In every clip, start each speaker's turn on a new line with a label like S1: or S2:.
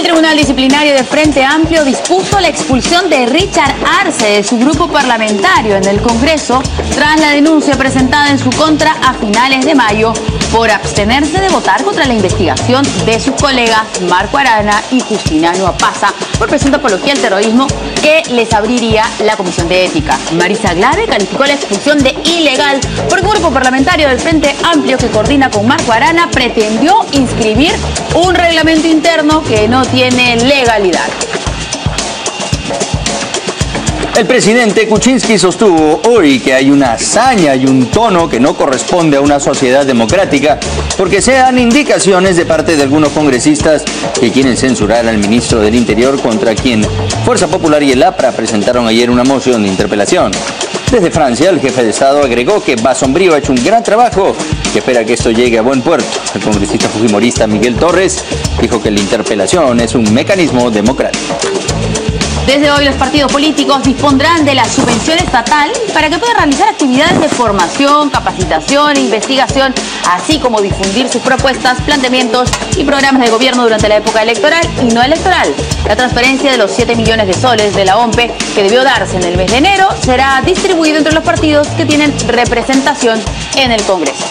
S1: El Tribunal Disciplinario de Frente Amplio dispuso la expulsión de Richard Arce de su grupo parlamentario en el Congreso tras la denuncia presentada en su contra a finales de mayo por abstenerse de votar contra la investigación de sus colegas Marco Arana y Justiniano Apaza por presunta apología al terrorismo que les abriría la Comisión de Ética. Marisa Glave calificó la expulsión de ilegal porque un grupo parlamentario del Frente Amplio que coordina con Marco Arana pretendió inscribir un reglamento interno que no tiene legalidad.
S2: El presidente Kuczynski sostuvo hoy que hay una hazaña y un tono que no corresponde a una sociedad democrática porque se dan indicaciones de parte de algunos congresistas que quieren censurar al ministro del Interior, contra quien Fuerza Popular y el APRA presentaron ayer una moción de interpelación. Desde Francia, el jefe de Estado agregó que Basombrío ha hecho un gran trabajo y espera que esto llegue a buen puerto. El congresista fujimorista Miguel Torres dijo que la interpelación es un mecanismo democrático.
S1: Desde hoy los partidos políticos dispondrán de la subvención estatal para que puedan realizar actividades de formación, capacitación e investigación, así como difundir sus propuestas, planteamientos y programas de gobierno durante la época electoral y no electoral. La transferencia de los 7 millones de soles de la OMPE, que debió darse en el mes de enero, será distribuido entre los partidos que tienen representación en el Congreso.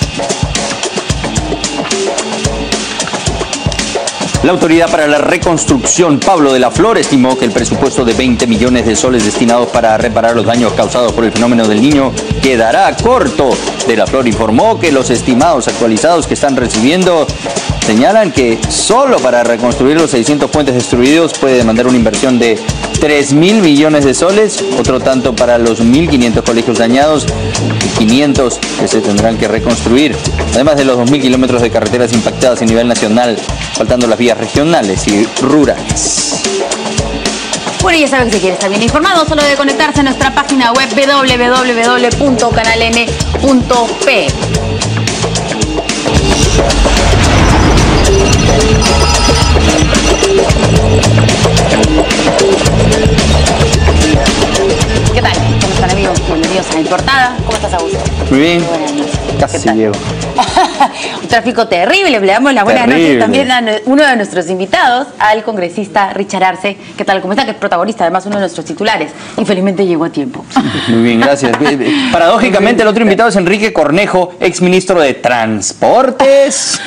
S2: La Autoridad para la Reconstrucción, Pablo de la Flor, estimó que el presupuesto de 20 millones de soles destinados para reparar los daños causados por el fenómeno del Niño quedará corto. De la Flor informó que los estimados actualizados que están recibiendo señalan que solo para reconstruir los 600 puentes destruidos puede demandar una inversión de 3.000 millones de soles, otro tanto para los 1.500 colegios dañados y 500 que se tendrán que reconstruir, además de los 2.000 kilómetros de carreteras impactadas a nivel nacional, faltando las vías regionales y rurales.
S1: Bueno, ya saben que si quiere estar bien informado, solo debe conectarse a nuestra página web www.canaln.p. ¿Qué tal? ¿Cómo están, amigos? Bienvenidos a En Portada. ¿Cómo estás, Augusto?
S2: Muy bien.
S1: Buenas noches.
S2: Casi llego.
S1: Un tráfico terrible. Le damos las buenas noches también a uno de nuestros invitados, al congresista Richard Arce. ¿Qué tal? ¿Cómo está? Que es protagonista, además uno de nuestros titulares. Infelizmente llegó a tiempo.
S2: Muy bien, gracias. Paradójicamente, el otro invitado es Enrique Cornejo, exministro de Transportes.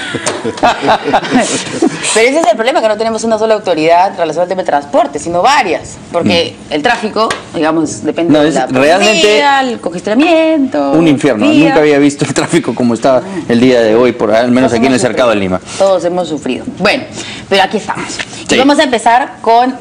S1: Pero ese es el problema, que no tenemos una sola autoridad relacionada al tema de transporte, sino varias. Porque el tráfico, digamos, depende de la
S2: realmente
S1: el congestionamiento.
S2: Un infierno. Nunca había visto el tráfico como está el día de hoy, por al menos aquí en el cercado de Lima.
S1: Todos hemos sufrido. Bueno, pero aquí estamos.
S2: Sí.
S1: Y vamos a empezar con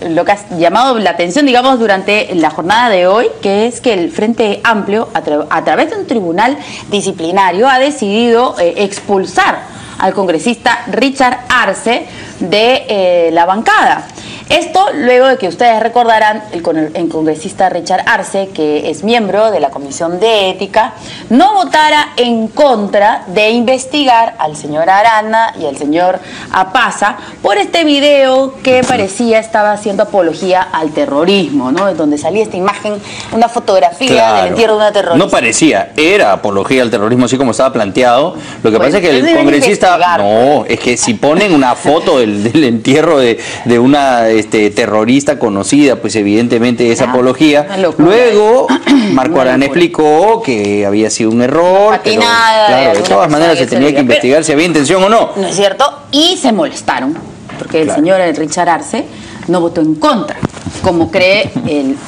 S1: lo que ha llamado la atención, digamos, durante la jornada de hoy, que es que el Frente Amplio, a través de un tribunal disciplinario, ha decidido expulsar al congresista Richard Arce de la bancada. Esto luego de que ustedes recordarán, el congresista Richard Arce, que es miembro de la Comisión de Ética, no votara en contra de investigar al señor Arana y al señor Apaza por este video que parecía estaba haciendo apología al terrorismo, ¿no? Donde salía esta imagen, una fotografía del entierro de una terrorista.
S2: No parecía, era apología al terrorismo así como estaba planteado. Lo que pasa es que el congresista... No, es que si ponen una foto del entierro de una terrorista conocida, pues evidentemente es apología. Luego Marco Arana explicó que había sido un error, pero, claro, de todas maneras se tenía que investigar si había intención o no.
S1: ¿No es cierto? Y se molestaron, porque el señor Richard Arce no votó en contra, como cree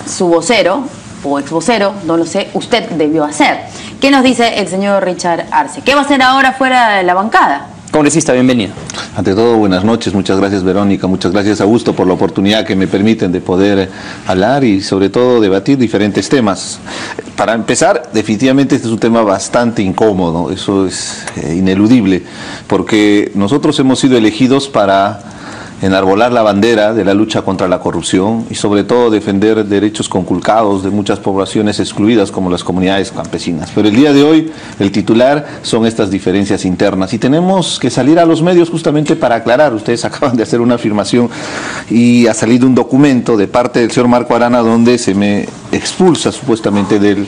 S1: su vocero o ex vocero, no lo sé, usted debió hacer. ¿Qué nos dice el señor Richard Arce? ¿Qué va a hacer ahora fuera de la bancada?
S2: Congresista, bienvenido.
S3: Ante todo, buenas noches. Muchas gracias, Verónica. Muchas gracias, Augusto, por la oportunidad que me permiten de poder hablar y, sobre todo, debatir diferentes temas. Para empezar, definitivamente este es un tema bastante incómodo. Eso es ineludible, porque nosotros hemos sido elegidos para enarbolar la bandera de la lucha contra la corrupción y sobre todo defender derechos conculcados de muchas poblaciones excluidas como las comunidades campesinas. Pero el día de hoy el titular son estas diferencias internas y tenemos que salir a los medios justamente para aclarar. Ustedes acaban de hacer una afirmación y ha salido un documento de parte del señor Marco Arana donde se me expulsa supuestamente del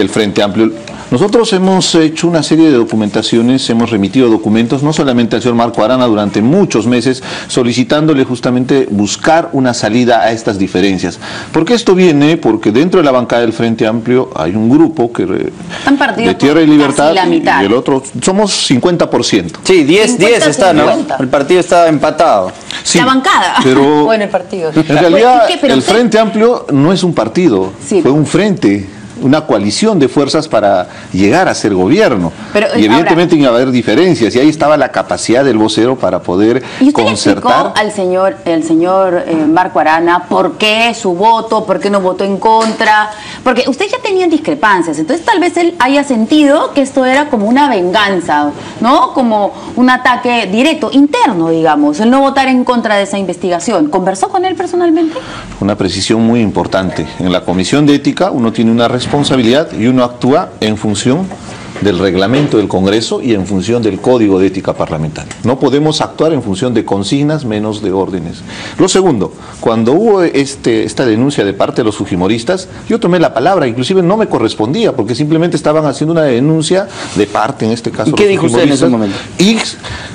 S3: Frente Amplio. Nosotros hemos hecho una serie de documentaciones, hemos remitido documentos, no solamente al señor Marco Arana durante muchos meses, solicitándole justamente buscar una salida a estas diferencias. ¿Por qué esto viene? Porque dentro de la bancada del Frente Amplio hay un grupo que de Tierra y Libertad y el otro, somos 50%.
S2: Sí, 10 está, ¿no? El partido está empatado.
S1: Sí, la bancada.
S3: Pero
S1: bueno, el partido.
S3: En realidad, el Frente Amplio no es un partido, sí, fue un frente, una coalición de fuerzas para llegar a ser gobierno. Y evidentemente iba a haber diferencias, y ahí estaba la capacidad del vocero para poder concertar.
S1: ¿Y usted le explicó al señor Marco Arana por qué su voto, por qué no votó en contra? Porque usted ya tenía discrepancias, entonces tal vez él haya sentido que esto era como una venganza, ¿no? Como un ataque directo, interno, digamos, el no votar en contra de esa investigación. ¿Conversó con él personalmente?
S3: Una precisión muy importante. En la Comisión de Ética uno tiene una responsabilidad y uno actúa en función del reglamento del Congreso y en función del Código de Ética Parlamentaria. No podemos actuar en función de consignas menos de órdenes. Lo segundo, cuando hubo esta denuncia de parte de los fujimoristas, yo tomé la palabra, inclusive no me correspondía, porque simplemente estaban haciendo una denuncia de parte, en este caso.
S2: ¿Y qué dijo usted en ese momento?
S3: Y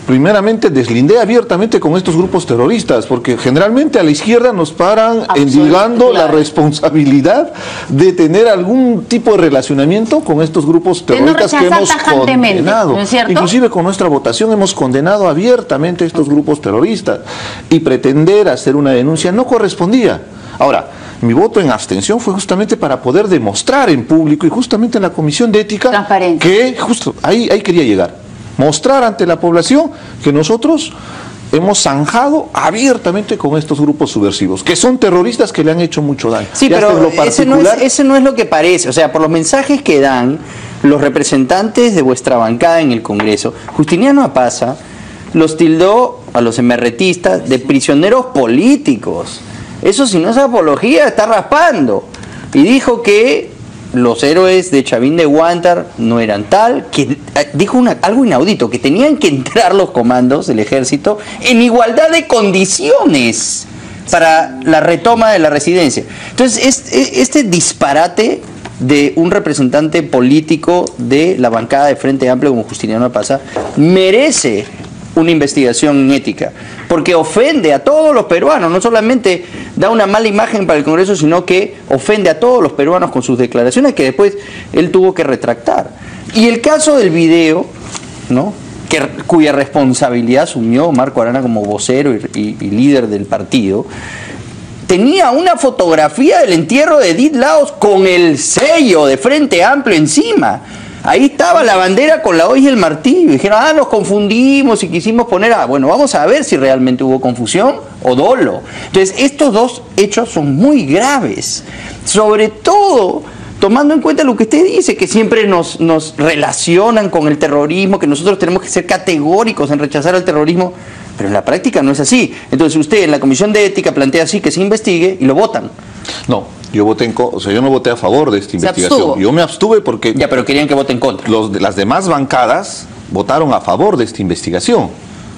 S3: primeramente deslindé abiertamente con estos grupos terroristas, porque generalmente a la izquierda nos paran endilgando la responsabilidad de tener algún tipo de relacionamiento con estos grupos terroristas que hemos condenado. ¿No es cierto? Inclusive con nuestra votación hemos condenado abiertamente a estos grupos terroristas, y pretender hacer una denuncia no correspondía. Ahora, mi voto en abstención fue justamente para poder demostrar en público y justamente en la Comisión de Ética que justo ahí quería llegar. Mostrar ante la población que nosotros hemos zanjado abiertamente con estos grupos subversivos, que son terroristas que le han hecho mucho daño.
S2: Sí, pero ese no es lo que parece. O sea, por los mensajes que dan los representantes de vuestra bancada en el Congreso, Justiniano Apaza los tildó a los emerretistas de prisioneros políticos. Eso, si no es apología, está raspando. Y dijo que los héroes de Chavín de Huántar no eran tal, que dijo algo inaudito, que tenían que entrar los comandos del ejército en igualdad de condiciones para la retoma de la residencia. Entonces, este disparate de un representante político de la bancada de Frente Amplio como Justiniano Apaza merece una investigación en ética, porque ofende a todos los peruanos, no solamente da una mala imagen para el Congreso, sino que ofende a todos los peruanos con sus declaraciones que después él tuvo que retractar. Y el caso del video, ¿no?, cuya responsabilidad asumió Marco Arana como vocero y líder del partido, tenía una fotografía del entierro de Edith Laos con el sello de Frente Amplio encima. Ahí estaba la bandera con la hoz y el martillo. Y dijeron, nos confundimos y quisimos poner bueno, vamos a ver si realmente hubo confusión o dolo. Entonces, estos dos hechos son muy graves. Sobre todo, tomando en cuenta lo que usted dice, que siempre nos relacionan con el terrorismo, que nosotros tenemos que ser categóricos en rechazar el terrorismo, pero en la práctica no es así. Entonces, usted en la Comisión de Ética plantea así que se investigue y lo votan.
S3: No. Yo no voté a favor de esta investigación. Yo me abstuve porque...
S2: Ya, pero querían que vote en contra.
S3: Las demás bancadas votaron a favor de esta investigación.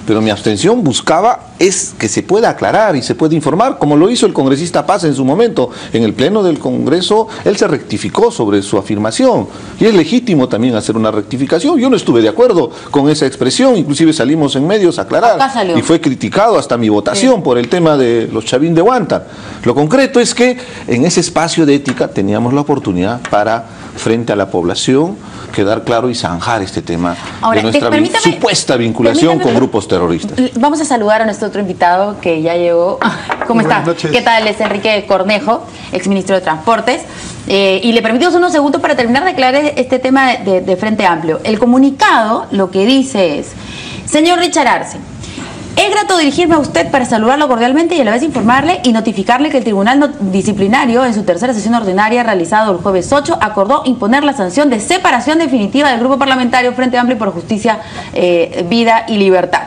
S3: Pero mi abstención buscaba que se pueda aclarar y se pueda informar, como lo hizo el congresista Paz en su momento. En el Pleno del Congreso, él se rectificó sobre su afirmación. Y es legítimo también hacer una rectificación. Yo no estuve de acuerdo con esa expresión, inclusive salimos en medios a aclarar. Y fue criticado hasta mi votación por el tema de los Chavín de Huántar. Lo concreto es que en ese espacio de ética teníamos la oportunidad para, frente a la población, quedar claro y zanjar este tema de nuestra supuesta vinculación con grupos terroristas.
S1: Vamos a saludar a nuestro otro invitado que ya llegó. ¿Cómo está? ¿Qué tal? Es Enrique Cornejo, exministro de Transportes. Y le permitimos unos segundos para terminar de aclarar este tema de Frente Amplio. El comunicado lo que dice es: señor Richard Arce, es grato dirigirme a usted para saludarlo cordialmente y a la vez informarle y notificarle que el Tribunal Disciplinario, en su tercera sesión ordinaria realizado el jueves 8, acordó imponer la sanción de separación definitiva del Grupo Parlamentario Frente Amplio por Justicia, Vida y Libertad.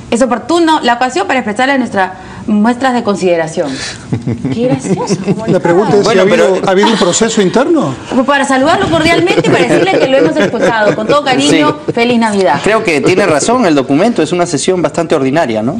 S1: Es oportuno la ocasión para expresarle a nuestra muestras de consideración. Qué gracioso.
S4: La pregunta es,
S2: Bueno,
S4: ¿ha habido un proceso interno?
S1: Para saludarlo cordialmente y para decirle que lo hemos escuchado. Con todo cariño,
S2: Sí.
S1: feliz Navidad.
S2: Creo que tiene razón el documento, es una sesión bastante ordinaria, ¿no?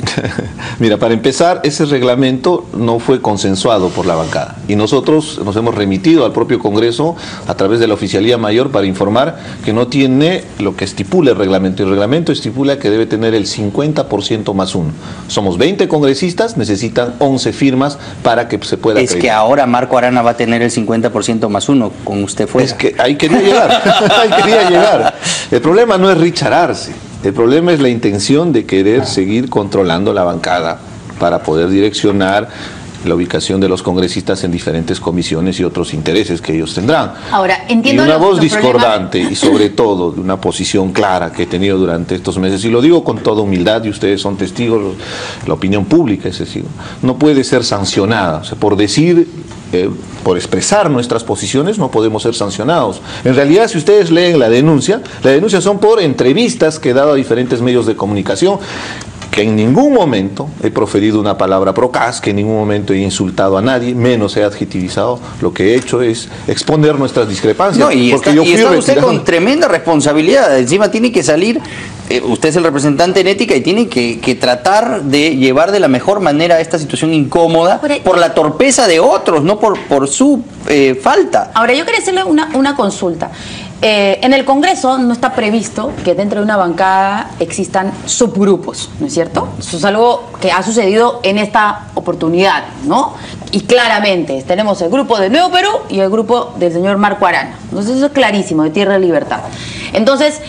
S3: Mira, para empezar, ese reglamento no fue consensuado por la bancada y nosotros nos hemos remitido al propio Congreso a través de la Oficialía Mayor para informar que no tiene lo que estipula el reglamento. Y el reglamento estipula que debe tener el 50% más uno. Somos 20 congresistas, necesitan 11 firmas para que se pueda
S2: Es que
S3: acreditar.
S2: ahora Marco Arana va a tener el 50% más uno, con usted fuera.
S3: Es que ahí quería llegar, ahí quería llegar. El problema no es Richard Arce, el problema es la intención de querer seguir controlando la bancada para poder direccionar la ubicación de los congresistas en diferentes comisiones y otros intereses que ellos tendrán.
S1: Ahora, entiendo
S3: y una voz
S1: los
S3: discordante y sobre todo de una posición clara que he tenido durante estos meses, y lo digo con toda humildad y ustedes son testigos, la opinión pública es decir, no puede ser sancionada, o sea, por decir, por expresar nuestras posiciones no podemos ser sancionados. En realidad, si ustedes leen la denuncia son por entrevistas que he dado a diferentes medios de comunicación, que en ningún momento he proferido una palabra procaz, que en ningún momento he insultado a nadie, menos he adjetivizado. Lo que he hecho es exponer nuestras discrepancias.
S2: No, y está usted con tremenda responsabilidad. Encima tiene que salir, usted es el representante en ética y tiene que tratar de llevar de la mejor manera esta situación incómoda por la torpeza de otros, no por su falta.
S1: Ahora, yo quería hacerle una consulta. En el Congreso no está previsto que dentro de una bancada existan subgrupos, ¿no es cierto? Eso es algo que ha sucedido en esta oportunidad, ¿no? Y claramente tenemos el grupo de Nuevo Perú y el grupo del señor Marco Arana. Entonces eso es clarísimo, de Tierra de Libertad. Entonces,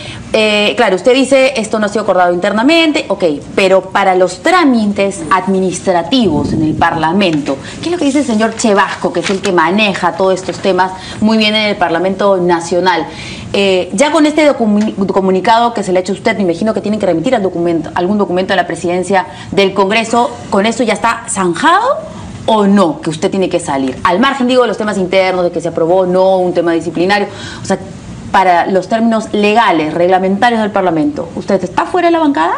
S1: claro, usted dice esto no ha sido acordado internamente, ok, pero para los trámites administrativos en el Parlamento, ¿qué es lo que dice el señor Chevasco, que es el que maneja todos estos temas muy bien en el Parlamento Nacional? Ya con este comunicado que se le ha hecho a usted, me imagino que tienen que remitir algún documento a la presidencia del Congreso, ¿con eso ya está zanjado o no, que usted tiene que salir? Al margen, digo, de los temas internos, de que se aprobó o no un tema disciplinario, o sea, para los términos legales, reglamentarios del Parlamento, ¿usted está fuera de la bancada?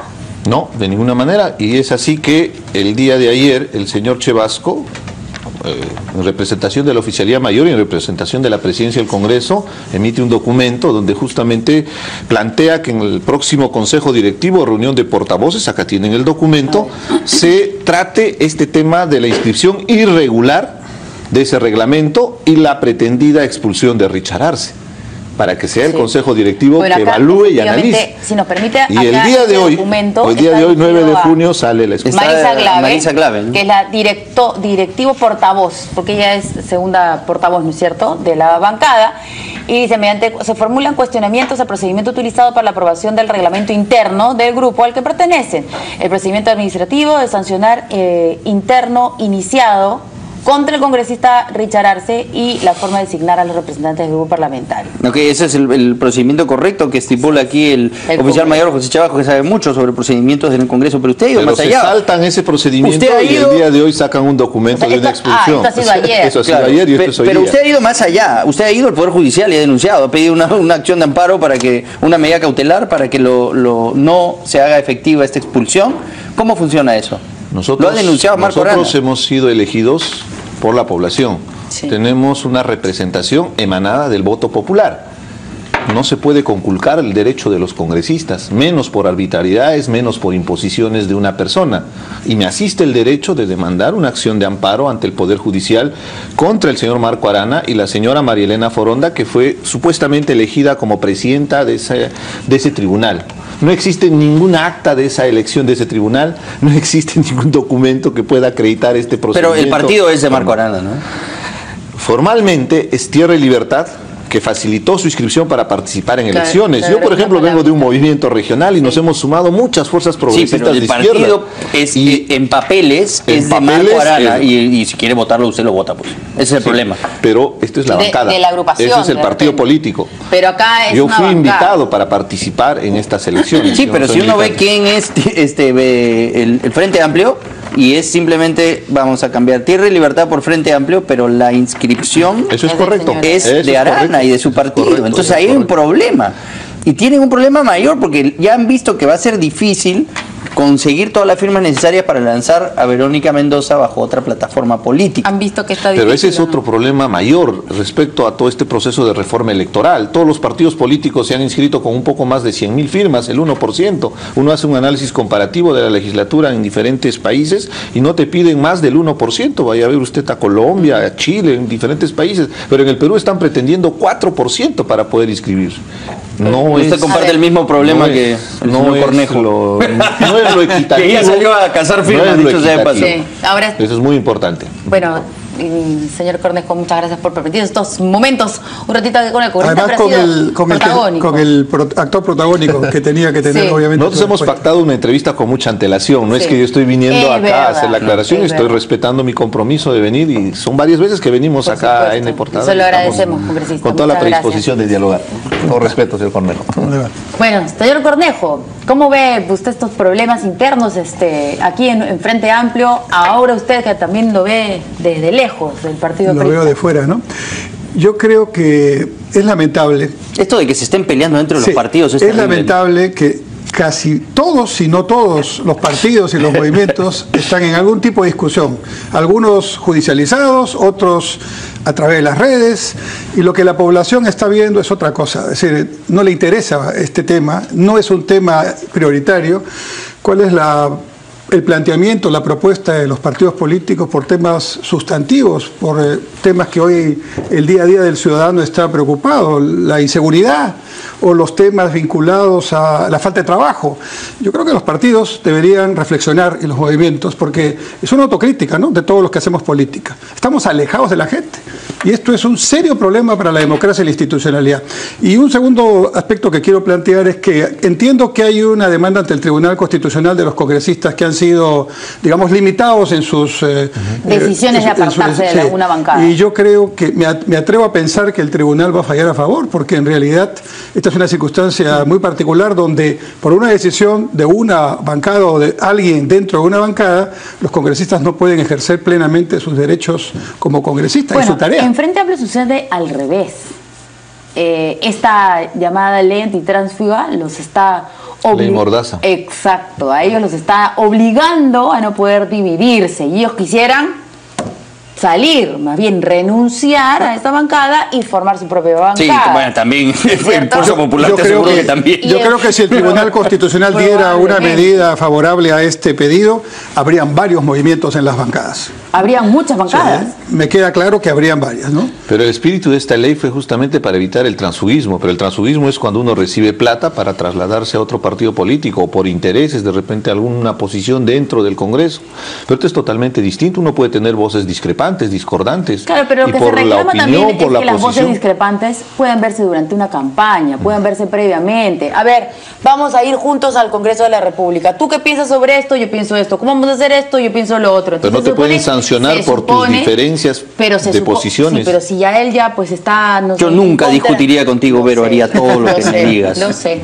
S3: No, de ninguna manera, y es así que el día de ayer el señor Chevasco, en representación de la Oficialía Mayor y en representación de la Presidencia del Congreso, emite un documento donde justamente plantea que en el próximo Consejo Directivo, reunión de portavoces, acá tienen el documento, se trate este tema de la inscripción irregular de ese reglamento y la pretendida expulsión de Richard Arce, para que sea el Consejo Directivo que evalúe y analice.
S1: Si nos permite,
S3: y el día de hoy, 9 de junio, sale la expulsión.
S1: Marisa Glave, ¿no? Que es la directivo portavoz, porque ella es segunda portavoz, ¿no es cierto?, de la bancada, y dice, se formulan cuestionamientos al procedimiento utilizado para la aprobación del reglamento interno del grupo al que pertenecen. El procedimiento administrativo de sancionar interno iniciado contra el congresista Richard Arce y la forma de designar a los representantes del grupo parlamentario.
S2: Ok, ese es el procedimiento correcto que estipula aquí el oficial mayor José Chevasco, que sabe mucho sobre procedimientos en el Congreso, pero usted ha ido más allá.
S3: Se saltan ese procedimiento y el día de hoy sacan un documento de una expulsión.
S1: Esto ha sido ayer.
S3: Eso ha sido ayer y esto es hoy
S2: Pero
S3: día.
S2: usted ha ido más allá, usted ha ido al Poder Judicial y ha denunciado, ha pedido una acción de amparo para que, una medida cautelar para que no se haga efectiva esta expulsión. ¿Cómo funciona eso?
S3: Nosotros,
S2: lo ha denunciado Marco Arana.
S3: Nosotros hemos sido elegidos por la población. Sí. Tenemos una representación emanada del voto popular. No se puede conculcar el derecho de los congresistas, menos por arbitrariedades, menos por imposiciones de una persona. Y me asiste el derecho de demandar una acción de amparo ante el Poder Judicial contra el señor Marco Arana y la señora María Elena Foronda, que fue supuestamente elegida como presidenta de ese tribunal. No existe ninguna acta de esa elección de ese tribunal, no existe ningún documento que pueda acreditar este procedimiento.
S2: Pero el partido es de Marco Arana, ¿no?
S3: Formalmente es Tierra y Libertad, que facilitó su inscripción para participar en elecciones. Yo, por ejemplo, vengo de un movimiento regional y nos hemos sumado muchas fuerzas progresistas de izquierda.
S2: Sí, pero el partido en papeles es de Marco Arana y si quiere votarlo, usted lo vota, pues. Ese es el problema.
S3: Pero esto es la bancada.
S1: De la agrupación.
S3: Ese es el partido político.
S1: Pero acá es
S3: Yo fui invitado para participar en estas elecciones.
S2: Sí, pero si uno ve quién es el Frente Amplio, y es simplemente, vamos a cambiar Tierra y Libertad por Frente Amplio, pero la inscripción
S3: eso es correcto.
S2: Es de Arana y de su partido. Entonces ahí hay un problema. Y tienen un problema mayor porque ya han visto que va a ser difícil conseguir todas las firmas necesarias para lanzar a Verónica Mendoza bajo otra plataforma política.
S1: Han visto que está difícil.
S3: Pero ese es otro problema mayor respecto a todo este proceso de reforma electoral. Todos los partidos políticos se han inscrito con un poco más de 100.000 firmas, el 1%. Uno hace un análisis comparativo de la legislatura en diferentes países y no te piden más del 1%. Vaya a ver usted a Colombia, a Chile, en diferentes países. Pero en el Perú están pretendiendo 4% para poder inscribir.
S2: Usted comparte el mismo problema que el señor Cornejo.
S3: No es lo equitativo.
S2: Que ella salió a cazar firmas, dicho sea de paso.
S1: Sí, ahora,
S3: eso es muy importante.
S1: bueno, señor Cornejo, muchas gracias por permitir estos momentos, un ratito con el congresista,
S4: Además,
S1: pero ha sido
S4: con el actor protagónico que tenía que tener,
S1: Sí.
S4: obviamente.
S3: Nosotros hemos pactado una entrevista con mucha antelación. No es
S1: Sí.
S3: que yo estoy viniendo
S1: Es
S3: acá
S1: verdad,
S3: a hacer la aclaración,
S1: es
S3: estoy
S1: verdad.
S3: respetando mi compromiso de venir y son varias veces que venimos
S1: Por
S3: acá
S1: supuesto.
S3: en el portal.
S1: Se lo
S3: Estamos
S1: agradecemos, congresista.
S3: con toda la
S1: Muchas
S3: predisposición de dialogar. Con respeto, señor Cornejo.
S1: Bueno, señor Cornejo, ¿cómo ve usted estos problemas internos aquí en Frente Amplio? Ahora usted que también lo ve desde lejos del partido
S4: Lo
S1: Aprista.
S4: veo de fuera, ¿no? Yo creo que es lamentable.
S2: Esto de que se estén peleando dentro de
S4: Sí,
S2: los partidos es
S4: es
S2: terrible.
S4: lamentable que casi todos, si no todos, los partidos y los movimientos están en algún tipo de discusión. Algunos judicializados, otros a través de las redes, y lo que la población está viendo es otra cosa. Es decir, no le interesa este tema, no es un tema prioritario. ¿Cuál es el planteamiento, la propuesta de los partidos políticos por temas sustantivos, por temas que hoy el día a día del ciudadano está preocupado, la inseguridad o los temas vinculados a la falta de trabajo? Yo creo que los partidos deberían reflexionar y los movimientos, porque es una autocrítica, ¿no?, de todos los que hacemos política. Estamos alejados de la gente y esto es un serio problema para la democracia y la institucionalidad. Y un segundo aspecto que quiero plantear es que entiendo que hay una demanda ante el Tribunal Constitucional de los congresistas que han sido, digamos, limitados en sus
S1: decisiones de apartarse de una bancada.
S4: Y yo creo que me atrevo a pensar que el tribunal va a fallar a favor, porque en realidad esta es una circunstancia muy particular donde por una decisión de una bancada o de alguien dentro de una bancada, los congresistas no pueden ejercer plenamente sus derechos como congresistas y su tarea.
S1: En Frente Amplio sucede al revés. Esta llamada ley antitransfuga los está
S3: Ley Mordaza.
S1: Exacto, a ellos los está obligando a no poder dividirse y ellos quisieran salir, más bien renunciar a esta bancada y formar su propia bancada.
S2: Sí, bueno, también el Fuerza Popular te
S4: creo
S2: aseguro que también.
S4: Yo creo que si el Tribunal Constitucional diera una medida favorable a este pedido, habrían varios movimientos en las bancadas.
S1: Habrían muchas bancadas.
S4: Me queda claro que habrían varias, ¿no?
S3: Pero el espíritu de esta ley fue justamente para evitar el transfugismo, pero el transfugismo es cuando uno recibe plata para trasladarse a otro partido político o por intereses, de repente alguna posición dentro del Congreso. Pero esto es totalmente distinto, uno puede tener voces discrepantes, discordantes.
S1: Claro, pero lo
S3: y
S1: que se
S3: por la
S1: reclama también
S3: opinión,
S1: es
S3: por la
S1: que las voces
S3: posición.
S1: discrepantes pueden verse durante una campaña, pueden verse previamente. A ver, vamos a ir juntos al Congreso de la República. ¿Tú qué piensas sobre esto? Yo pienso esto. ¿Cómo vamos a hacer esto? Yo pienso lo otro.
S3: Pero no te pueden sancionar por tus diferencias de posiciones.
S1: Sí, pero si ya él ya pues está... No
S2: Yo
S1: sé,
S2: nunca
S1: en contra.
S2: discutiría contigo, Vero, haría todo lo que me digas.
S1: Lo sé.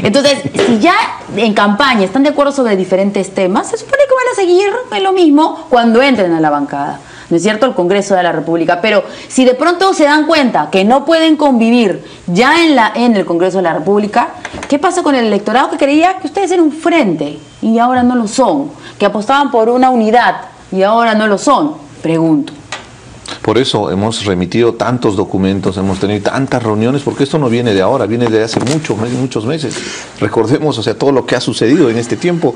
S1: Entonces, si ya en campaña están de acuerdo sobre diferentes temas, se supone que van a seguir en lo mismo cuando entren a la bancada. ¿No es cierto? El Congreso de la República. Pero si de pronto se dan cuenta que no pueden convivir ya en el Congreso de la República, ¿qué pasa con el electorado que creía que ustedes eran un frente y ahora no lo son? Que apostaban por una unidad y ahora no lo son. Pregunto.
S3: Por eso hemos remitido tantos documentos, hemos tenido tantas reuniones, porque esto no viene de ahora, viene de hace muchos meses. Recordemos, o sea, todo lo que ha sucedido en este tiempo.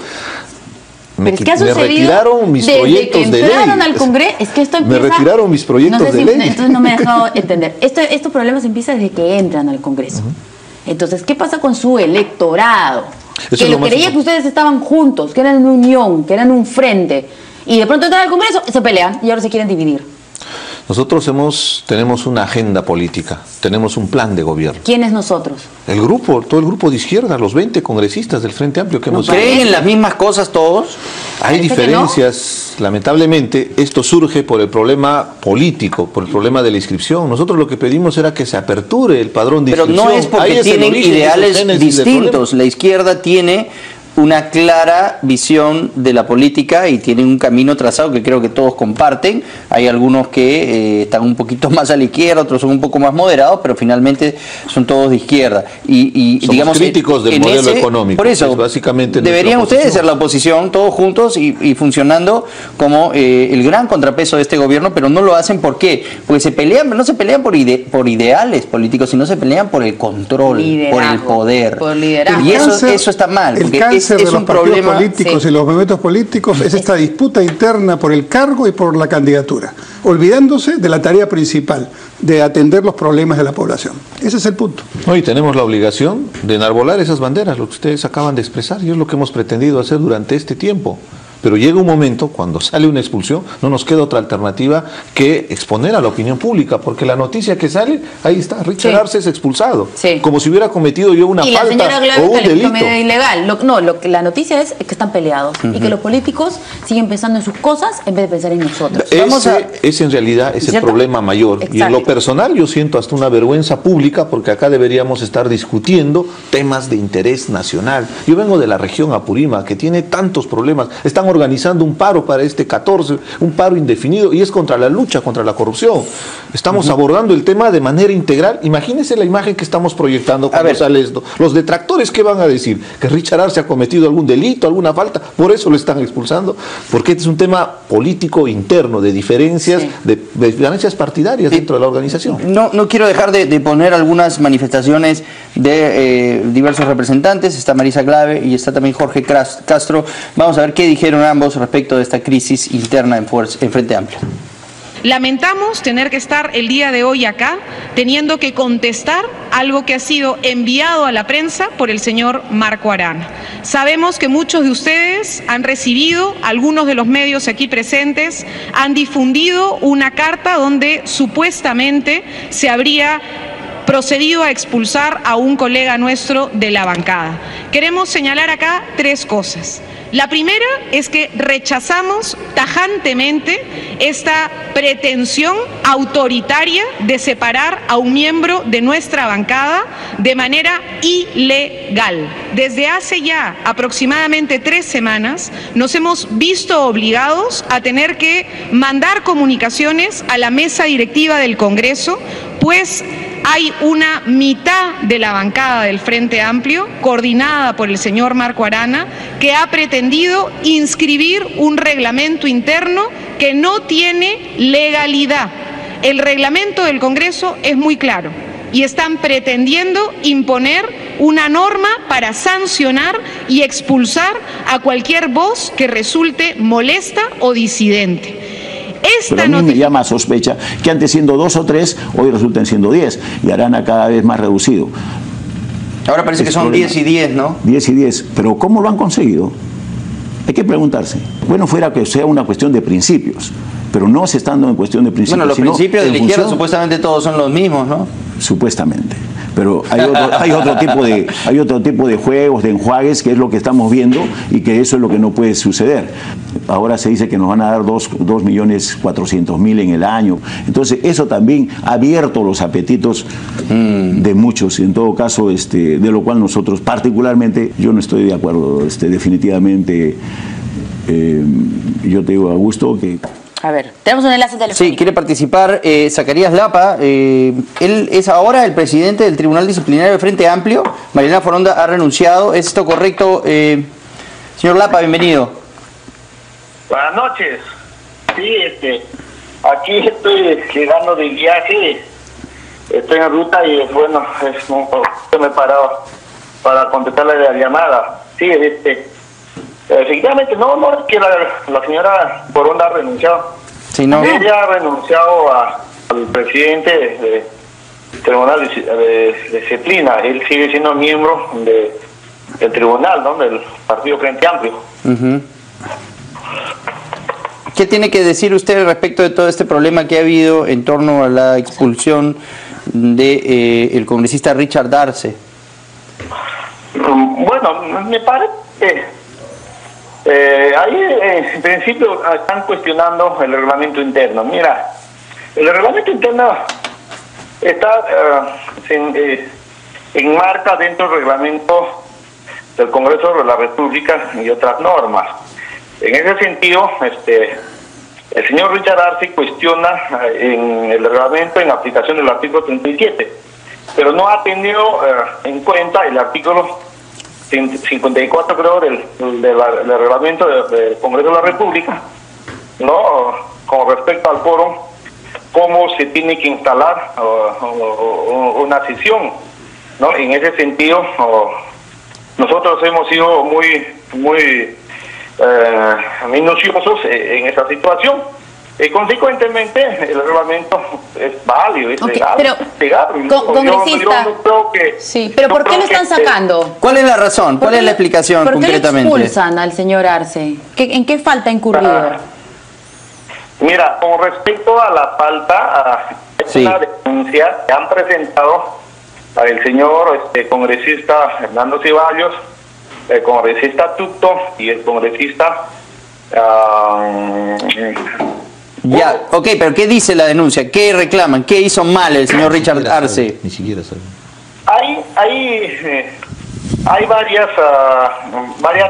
S3: Me retiraron mis proyectos de ley.
S1: Al Congreso, es que esto empieza,
S3: me retiraron mis proyectos de ley.
S1: Entonces no me he dejado entender. Estos problemas empiezan desde que entran al Congreso. Entonces, ¿qué pasa con su electorado?
S3: Eso
S1: que
S3: es
S1: lo
S3: más
S1: creía que ustedes estaban juntos, que eran una unión, que eran un frente. Y de pronto entran al Congreso, se pelean y ahora se quieren dividir.
S3: Nosotros tenemos una agenda política, tenemos un plan de gobierno.
S1: ¿Quiénes nosotros?
S3: El grupo, todo el grupo de izquierda, los 20 congresistas del Frente Amplio que hemos...
S2: ¿Creen en las mismas cosas todos?
S3: Hay
S1: Parece
S3: diferencias, lamentablemente, esto surge por el problema político, por el problema de la inscripción. Nosotros lo que pedimos era que se aperture el padrón de
S2: Pero
S3: inscripción.
S2: no es porque
S3: Ahí es el
S2: tienen
S3: origen, es el
S2: ideales
S3: génesis del
S2: distintos. La izquierda tiene una clara visión de la política y tienen un camino trazado que creo que todos comparten. Hay algunos que están un poquito más a la izquierda, otros son un poco más moderados, pero finalmente son todos de izquierda. Y
S3: somos
S2: digamos,
S3: críticos del modelo económico.
S2: Por eso,
S3: básicamente
S2: deberían ustedes ser la oposición, todos juntos y funcionando como el gran contrapeso de este gobierno, pero no lo hacen. ¿Por qué? Porque se pelean, no se pelean por ideales políticos, sino se pelean por el control, por el poder.
S1: Por liderazgo.
S2: Y eso está mal.
S4: El cáncer de los partidos políticos y los movimientos políticos es esta disputa interna por el cargo y por la candidatura, olvidándose de la tarea principal, de atender los problemas de la población. Ese es el punto.
S3: Hoy tenemos la obligación de enarbolar esas banderas, lo que ustedes acaban de expresar, y es lo que hemos pretendido hacer durante este tiempo. Pero llega un momento, cuando sale una expulsión, no nos queda otra alternativa que exponer a la opinión pública, porque la noticia que sale, ahí está, Richard Arce es expulsado, como si hubiera cometido yo una falta o un delito.
S1: Ilegal. La noticia es que están peleados y que los políticos siguen pensando en sus cosas en vez de pensar en nosotros.
S3: Ese en realidad es el problema mayor. Exacto. Y en lo personal yo siento hasta una vergüenza pública, porque acá deberíamos estar discutiendo temas de interés nacional. Yo vengo de la región Apurímac, que tiene tantos problemas. Están organizando un paro para este 14, un paro indefinido, y es contra la lucha contra la corrupción. Estamos abordando el tema de manera integral. Imagínense la imagen que estamos proyectando cuando sale esto. Los detractores, ¿qué van a decir? Que Richard Arce ha cometido algún delito, alguna falta, por eso lo están expulsando, porque este es un tema político interno, de diferencias, de diferencias partidarias dentro de la organización.
S2: No quiero dejar de poner algunas manifestaciones de diversos representantes. Está Marisa Clave y está también Jorge Castro. Vamos a ver qué dijeron ambos respecto de esta crisis interna en Frente Amplio.
S5: Lamentamos tener que estar el día de hoy acá teniendo que contestar algo que ha sido enviado a la prensa por el señor Marco Arana. Sabemos que muchos de ustedes han recibido, algunos de los medios aquí presentes han difundido una carta donde supuestamente se habría procedido a expulsar a un colega nuestro de la bancada. Queremos señalar acá tres cosas. La primera es que rechazamos tajantemente esta pretensión autoritaria de separar a un miembro de nuestra bancada de manera ilegal. Desde hace ya aproximadamente 3 semanas nos hemos visto obligados a tener que mandar comunicaciones a la mesa directiva del Congreso, pues hay una mitad de la bancada del Frente Amplio, coordinada por el señor Marco Arana, que ha pretendido inscribir un reglamento interno que no tiene legalidad. El reglamento del Congreso es muy claro y están pretendiendo imponer una norma para sancionar y expulsar a cualquier voz que resulte molesta o disidente.
S6: Pero a mí me llama a sospecha que antes siendo 2 o 3, hoy resulten siendo 10 y Arana cada vez más reducido.
S2: Ahora parece que son 10 y 10, ¿no?
S6: 10 y 10, pero ¿cómo lo han conseguido? Hay que preguntarse. Bueno, fuera que sea una cuestión de principios, pero no se está dando en cuestión de principios.
S2: Bueno, los principios de la izquierda supuestamente todos son los mismos, ¿no?
S6: Supuestamente. Pero hay otro tipo de juegos, de enjuagues, que es lo que estamos viendo y que eso es lo que no puede suceder. Ahora se dice que nos van a dar 2.400.000 en el año. Entonces eso también ha abierto los apetitos de muchos. En todo caso, de lo cual nosotros particularmente, yo no estoy de acuerdo. Definitivamente, yo te digo, Augusto, que...
S1: A ver, tenemos un enlace telefónico.
S2: Sí, quiere participar Zacarías Lapa. Él es ahora el presidente del Tribunal Disciplinario de Frente Amplio. Mariana Foronda ha renunciado. ¿Es esto correcto? Señor Lapa, bienvenido.
S7: Buenas noches. Sí, aquí estoy llegando de viaje. Estoy en ruta y bueno, me he parado para contestarle la llamada. Sí, efectivamente, no es que la señora Foronda ha renunciado.
S2: Sí, no.
S7: Ella ha renunciado al presidente del Tribunal de Disciplina. Él sigue siendo miembro del tribunal, ¿no? Del Partido Frente Amplio.
S2: ¿Qué tiene que decir usted respecto de todo este problema que ha habido en torno a la expulsión de el congresista Richard Arce?
S7: Bueno, me parece ahí en principio están cuestionando el reglamento interno. Mira, el reglamento interno está enmarca dentro del reglamento del Congreso de la República y otras normas. En ese sentido, el señor Richard Arce cuestiona en el reglamento en aplicación del artículo 37, pero no ha tenido en cuenta el artículo 54, creo, del reglamento del Congreso de la República, ¿no? Con respecto al quórum, cómo se tiene que instalar una sesión, ¿no? En ese sentido, nosotros hemos sido muy minuciosos en esa situación. Consecuentemente, el reglamento es válido, es legal.
S1: Pero, congresista, sí, pero ¿por qué lo están sacando?
S2: ¿Cuál es la razón? ¿Cuál es la explicación concretamente?
S1: ¿Por qué le expulsan al señor Arce? ¿En qué falta ha incurrido?
S7: Mira, con respecto a la falta, una denuncia que han presentado al señor congresista Hernando Ceballos, el congresista Tuto y el congresista...
S2: Ya, ok, pero ¿qué dice la denuncia? ¿Qué reclaman? ¿Qué hizo mal el señor Richard Arce?
S3: Ni siquiera sabe.
S7: Hay varias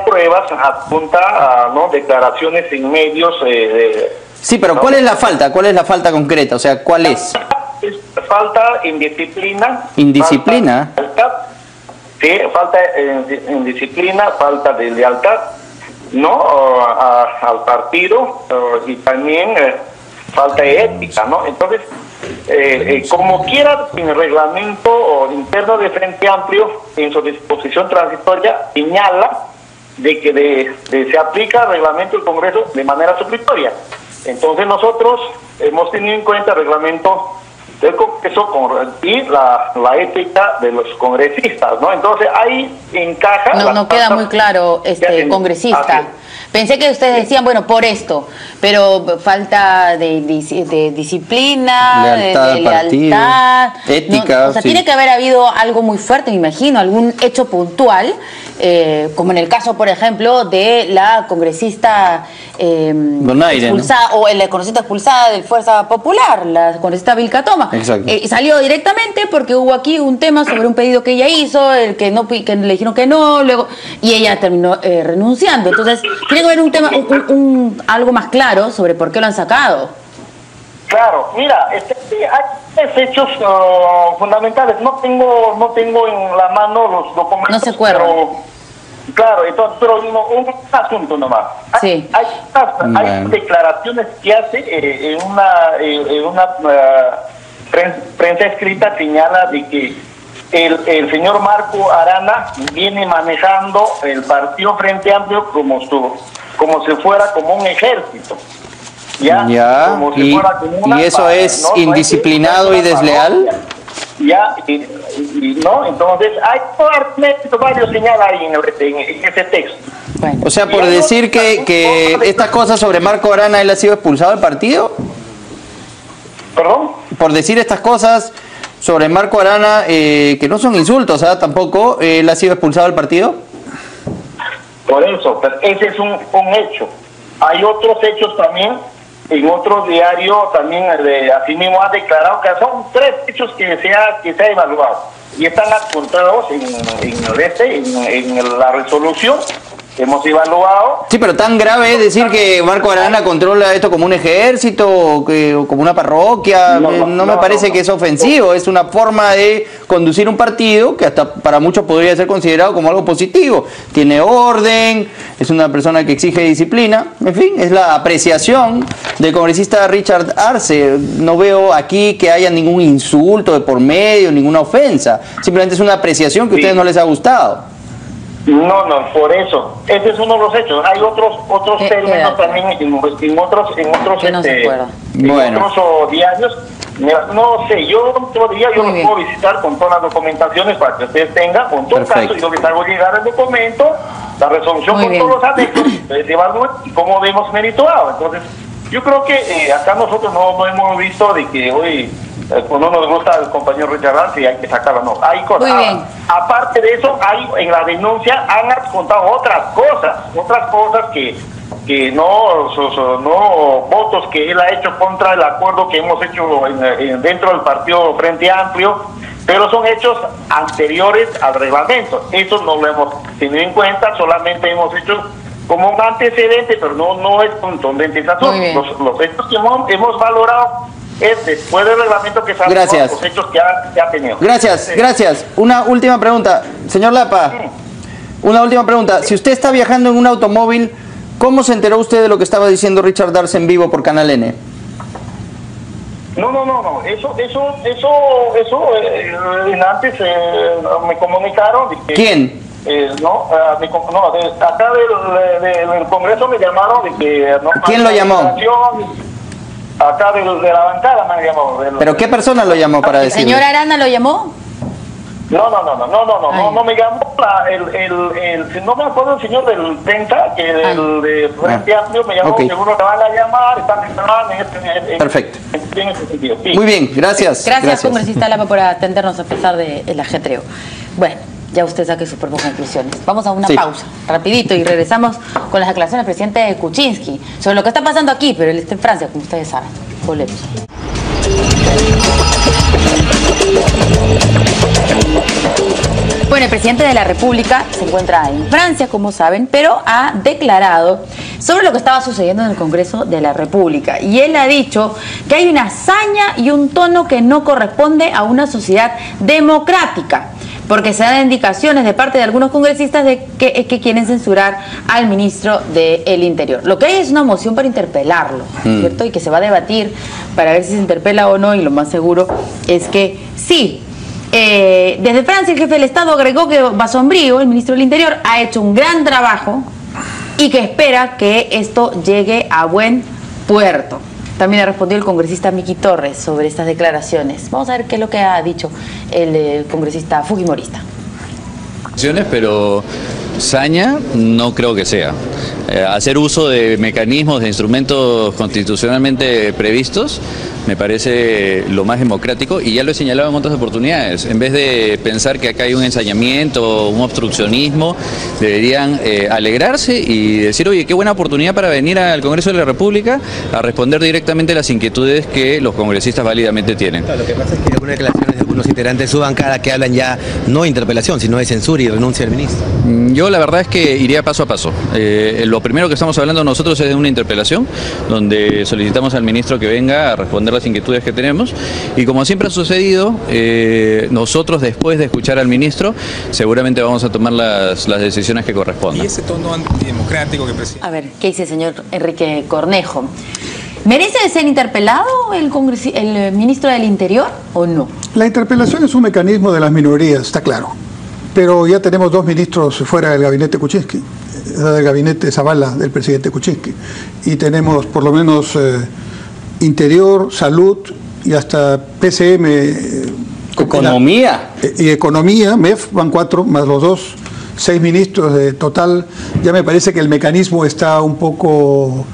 S7: pruebas, apunta ¿no? declaraciones en medios.
S2: Sí, pero ¿cuál es la falta? ¿Cuál es la falta concreta? O sea, ¿cuál es?
S7: Falta indisciplina.
S2: ¿Indisciplina?
S7: Sí, falta indisciplina, falta de lealtad, ¿no? Al partido y también falta de ética, ¿no? Entonces, como quiera, en el reglamento interno de Frente Amplio, en su disposición transitoria, señala de que se aplica el reglamento del Congreso de manera supletoria. Entonces nosotros hemos tenido en cuenta el reglamento del Congreso y la ética de los congresistas, ¿no? Entonces ahí encaja...
S1: No queda muy claro, congresista. Pensé que ustedes decían, bueno, por esto, pero falta de disciplina, de lealtad,
S2: ética.
S1: O sea, tiene que haber habido algo muy fuerte, me imagino, algún hecho puntual, como en el caso, por ejemplo, de la congresista expulsada, ¿no? O la congresista expulsada del Fuerza Popular, la congresista Vilca Toma.
S2: Exacto.
S1: Salió directamente porque hubo aquí un tema sobre un pedido que ella hizo, que le dijeron que no, luego, y ella terminó renunciando. Entonces, tiene que haber un tema, algo más claro sobre por qué lo han sacado.
S7: Claro, mira, hay tres hechos fundamentales. No tengo en la mano los documentos.
S1: No se acuerdan.
S7: Claro, entonces, pero un asunto nomás.
S1: Sí.
S7: Hay declaraciones que hace en una prensa escrita, señala de que el señor Marco Arana viene manejando el partido Frente Amplio como si fuera como un ejército.
S2: Ya,
S7: como si fuera como una
S2: eso es ¿no? indisciplinado y desleal.
S7: No, entonces hay varios señalan ahí en ese texto.
S1: Bueno.
S2: O sea, por decir que estas cosas sobre Marco Arana, él ha sido expulsado del partido.
S7: ¿Perdón?
S2: Por decir estas cosas sobre Marco Arana, que no son insultos, ¿ah? Tampoco, él ha sido expulsado del partido.
S7: Por eso, pero ese es un hecho. Hay otros hechos también, en otros diarios también, así mismo ha declarado que son tres hechos que se ha evaluado y están apuntados en la resolución que hemos evaluado.
S2: Sí, pero tan grave es decir que Marco Arana controla esto como un ejército o como una parroquia. No me parece que es ofensivo, es una forma de conducir un partido que hasta para muchos podría ser considerado como algo positivo. Tiene orden, es una persona que exige disciplina, en fin, es la apreciación del congresista Richard Arce. No veo aquí que haya ningún insulto de por medio, ninguna ofensa, simplemente es una apreciación que a ustedes no les ha gustado.
S7: No, por eso. Ese es uno de los hechos. Hay otros términos también en otros diarios. No sé, yo otro día yo los puedo visitar con todas las documentaciones para que ustedes tengan. Con todo caso, yo les hago llegar el documento, la resolución con todos los anexos, se evalúen y cómo vemos merituado. Entonces, yo creo que acá nosotros no hemos visto de que hoy no nos gusta el compañero Richard Arce y hay que sacarlo, no. Hay cosas. Aparte de eso, en la denuncia han adjuntado otras cosas que no votos que él ha hecho contra el acuerdo que hemos hecho dentro del partido Frente Amplio, pero son hechos anteriores al reglamento. Eso no lo hemos tenido en cuenta, solamente hemos hecho como un antecedente, pero no es contundente ese asunto. Los hechos que hemos valorado es después del reglamento que salió, los hechos que ha tenido.
S2: Gracias. Una última pregunta, señor Lapa. Una última pregunta. Si usted está viajando en un automóvil, ¿cómo se enteró usted de lo que estaba diciendo Richard Darce en vivo por Canal N?
S7: No. Eso antes me comunicaron.
S2: ¿Quién?
S7: Acá del Congreso me llamaron de que...
S2: ¿Quién lo llamó?
S7: Acá de la bancada me llamó.
S2: ¿Pero qué persona lo llamó para decirle?
S1: ¿El señor Arana lo llamó?
S7: No me llamó no me acuerdo el señor del Tensa, que de Frente Amplio me llamó, seguro que van a llamar, están
S2: perfecto.
S7: En ese sentido. Sí.
S2: Muy bien, gracias.
S1: Gracias, congresista Lapa, por atendernos a pesar del ajetreo. Bueno, ya usted saque sus propias conclusiones. Vamos a una pausa, rapidito, y regresamos con las declaraciones del presidente Kuczynski sobre lo que está pasando aquí, pero él está en Francia, como ustedes saben. Volvemos. Bueno, el presidente de la República se encuentra en Francia, como saben, pero ha declarado sobre lo que estaba sucediendo en el Congreso de la República. Y él ha dicho que hay una hazaña y un tono que no corresponde a una sociedad democrática, porque se dan indicaciones de parte de algunos congresistas de que quieren censurar al ministro del Interior. Lo que hay es una moción para interpelarlo, ¿cierto? Y que se va a debatir para ver si se interpela o no, y lo más seguro es que sí. Desde Francia, el jefe del Estado agregó que Bassombrío, el ministro del Interior, ha hecho un gran trabajo y que espera que esto llegue a buen puerto. También ha respondido el congresista Miki Torres sobre estas declaraciones. Vamos a ver qué es lo que ha dicho el congresista fujimorista.
S8: Pero saña no creo que sea. Hacer uso de mecanismos, de instrumentos constitucionalmente previstos, me parece lo más democrático, y ya lo he señalado en otras oportunidades. En vez de pensar que acá hay un ensañamiento, un obstruccionismo, deberían alegrarse y decir, oye, qué buena oportunidad para venir al Congreso de la República a responder directamente a las inquietudes que los congresistas válidamente tienen.
S9: Claro, lo que pasa es que hay algunas declaraciones de algunos integrantes de su bancada que hablan ya no de interpelación, sino de censura y renuncia al ministro.
S8: Yo la verdad es que iría paso a paso. Lo primero que estamos hablando nosotros es de una interpelación, donde solicitamos al ministro que venga a responder las inquietudes que tenemos, y como siempre ha sucedido, nosotros después de escuchar al ministro seguramente vamos a tomar las decisiones que correspondan.
S10: ¿Y ese tono antidemocrático que presenta?
S1: A ver, ¿qué dice el señor Enrique Cornejo? ¿Merece ser interpelado el ministro del Interior o no?
S4: La interpelación es un mecanismo de las minorías, está claro. Pero ya tenemos dos ministros fuera del gabinete Kuczynski, del gabinete Zavala del presidente Kuczynski. Y tenemos por lo menos Interior, Salud y hasta PCM.
S2: Economía.
S4: Y Economía, MEF, van 4 más los 2, 6 ministros de total. Ya me parece que el mecanismo está un poco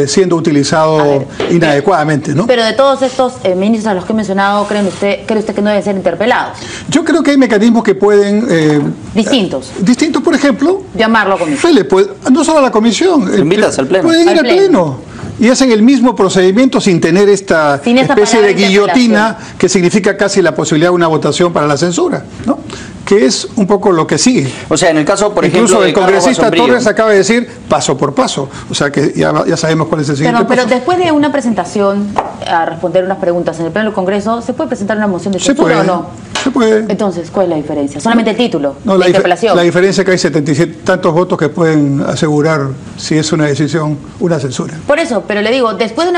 S4: siendo utilizado inadecuadamente, ¿no?
S1: Pero de todos estos ministros a los que he mencionado, ¿cree usted que no deben ser interpelados?
S4: Yo creo que hay mecanismos que pueden...
S1: distintos.
S4: Distintos, por ejemplo...
S1: Llamarlo a comisión.
S4: No solo a la comisión.
S2: Invitas al pleno.
S4: Pueden ir al pleno. Y hacen el mismo procedimiento sin tener esta especie de guillotina que significa casi la posibilidad de una votación para la censura, ¿no? Que es un poco lo que sigue.
S2: O sea, en el caso, por ejemplo,
S4: incluso el congresista Torres acaba de decir paso por paso. O sea que ya sabemos cuál es el siguiente paso.
S1: Pero después de una presentación a responder unas preguntas en el pleno del Congreso, ¿se puede presentar una moción de censura o no?
S4: Se puede.
S1: Entonces, ¿cuál es la diferencia? ¿Solamente el título?
S4: No, la interpelación. La diferencia es que hay 77 tantos votos que pueden asegurar si es una decisión, una censura.
S1: Por eso, pero le digo, después de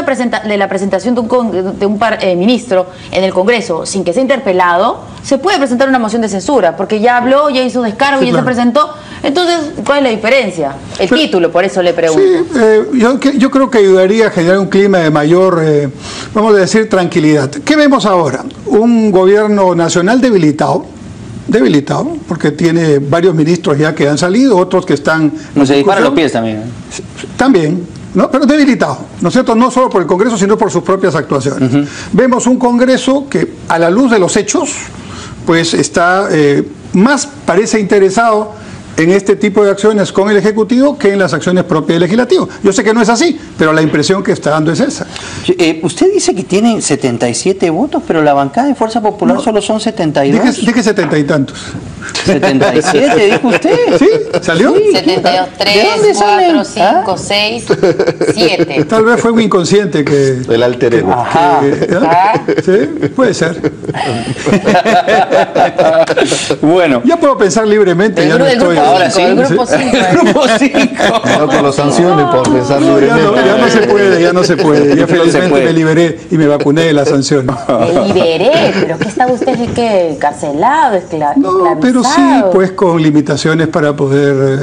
S1: la presentación de un ministro en el Congreso, sin que sea interpelado, se puede presentar una moción de censura, porque ya habló, ya hizo descargo, sí, ya se presentó. Entonces, ¿cuál es la diferencia? El título, por eso le pregunto.
S4: Sí, yo creo que ayudaría a generar un clima de mayor, vamos a decir, tranquilidad. ¿Qué vemos ahora? Un gobierno nacional debilitado, porque tiene varios ministros ya que han salido, otros que están...
S2: No se disparan los pies también.
S4: También, ¿no? Pero debilitado, ¿no es cierto? No solo por el Congreso, sino por sus propias actuaciones. Vemos un Congreso que, a la luz de los hechos, pues está más parece interesado en este tipo de acciones con el Ejecutivo que en las acciones propias del Legislativo. Yo sé que no es así, pero la impresión que está dando es esa.
S2: Usted dice que tiene 77 votos, pero la bancada de Fuerza Popular solo son 72.
S4: Dije 70 y tantos.
S2: 77, dijo usted.
S4: ¿Sí? ¿Salió?
S1: Sí. 72, 3, 4, 5, 6, 7.
S4: Tal vez fue un inconsciente que...
S3: El alter ego.
S4: Sí, puede ser.
S2: Bueno.
S4: Ya puedo pensar libremente. Ya no estoy...
S2: Ahora sí.
S1: El grupo 5.
S2: Grupo 5.
S3: No con las sanciones por pensar libremente.
S4: Ya no se puede. Ya felizmente
S2: puede.
S4: me liberé y me vacuné de la sanción.
S1: Me liberé, pero ¿qué estaba usted encarcelado,
S4: No, pero sí,
S1: esclavizado?
S4: pues con limitaciones para poder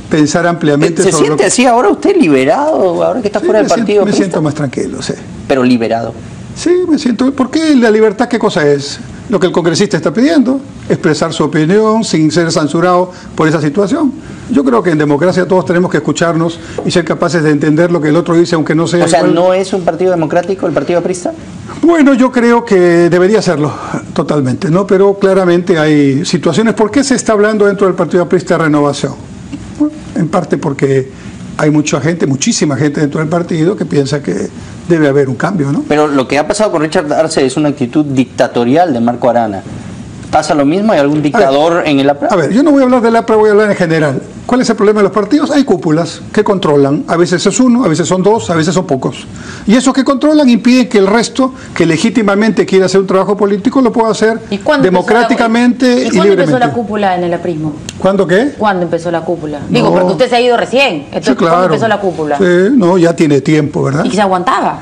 S4: pensar ampliamente
S2: ¿Se
S4: sobre
S2: siente
S4: lo
S2: así ahora usted liberado, ahora que está
S4: Sí,
S2: fuera del partido?
S4: me siento más tranquilo, sí.
S2: Pero liberado.
S4: Sí, me siento... ¿Por qué la libertad qué cosa es? Lo que el congresista está pidiendo, expresar su opinión sin ser censurado por esa situación. Yo creo que en democracia todos tenemos que escucharnos y ser capaces de entender lo que el otro dice, aunque no sea
S2: O sea,
S4: igual.
S2: ¿no es un partido democrático el Partido Aprista?
S4: Bueno, yo creo que debería serlo totalmente, ¿no? Pero claramente hay situaciones. ¿Por qué se está hablando dentro del Partido Aprista de renovación? Bueno, en parte porque hay mucha gente, muchísima gente dentro del partido que piensa que debe haber un cambio, ¿no?
S2: Pero lo que ha pasado con Richard Arce es una actitud dictatorial de Marco Arana. ¿Pasa lo mismo? ¿Hay algún dictador en el APRA?
S4: A ver, yo no voy a hablar del APRA, voy a hablar en general. ¿Cuál es el problema de los partidos? Hay cúpulas que controlan. A veces es uno, a veces son dos, a veces son pocos. Y esos que controlan impiden que el resto, que legítimamente quiere hacer un trabajo político, lo pueda hacer democráticamente y
S1: ¿Cuándo
S4: libremente.
S1: empezó la cúpula en el aprismo?
S4: ¿Cuándo qué?
S1: ¿Cuándo empezó la cúpula? Digo,
S4: No.
S1: porque usted se ha ido recién. Entonces,
S4: Sí, claro.
S1: ¿cuándo empezó la cúpula?
S4: Sí, no, ya tiene tiempo, ¿verdad?
S1: ¿Y que se aguantaba?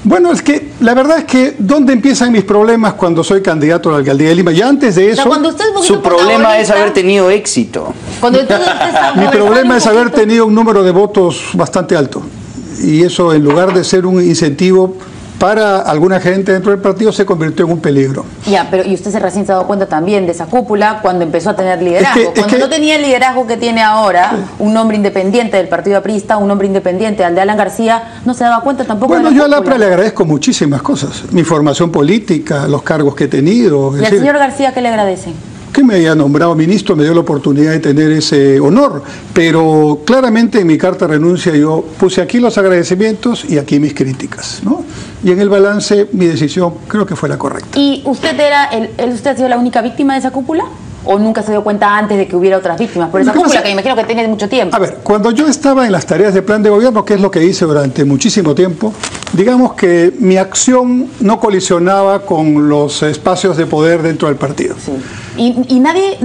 S4: Bueno, es que la verdad es que ¿dónde empiezan mis problemas cuando soy candidato a la alcaldía de Lima? Ya antes de
S1: O sea,
S4: eso,
S1: cuando usted es un poquito
S2: Su problema es
S1: protagonista,
S2: haber tenido éxito.
S1: Cuando entonces usted está
S4: mi
S1: conversando
S4: problema
S1: un
S4: es haber
S1: poquito-
S4: tenido un número de votos bastante alto. Y eso, en lugar de ser un incentivo para alguna gente dentro del partido, se convirtió en un peligro.
S1: Ya, pero y usted se recién se ha dado cuenta también de esa cúpula cuando empezó a tener liderazgo.
S4: Es que-
S1: Cuando no tenía el liderazgo que tiene ahora, un hombre independiente del Partido Aprista, un hombre independiente al de Alan García, no se daba cuenta tampoco
S4: Bueno,
S1: de la
S4: yo al
S1: cúpula.
S4: APRA le agradezco muchísimas cosas. Mi formación política, los cargos que he tenido. es
S1: ¿Y al
S4: decir,
S1: señor García qué le agradecen?
S4: que me haya nombrado ministro, me dio la oportunidad de tener ese honor, pero claramente en mi carta de renuncia yo puse aquí los agradecimientos y aquí mis críticas, ¿no? Y en el balance mi decisión creo que fue la correcta.
S1: ¿Y usted usted ha sido la única víctima de esa cúpula? ¿O nunca se dio cuenta antes de que hubiera otras víctimas por esa
S4: Lo que
S1: cúpula,
S4: pasa-
S1: que me imagino que tiene mucho tiempo?
S4: A ver, cuando yo estaba en las tareas de plan de gobierno, que es lo que hice durante muchísimo tiempo, digamos que mi acción no colisionaba con los espacios de poder dentro del partido.
S1: Sí. Y nadie...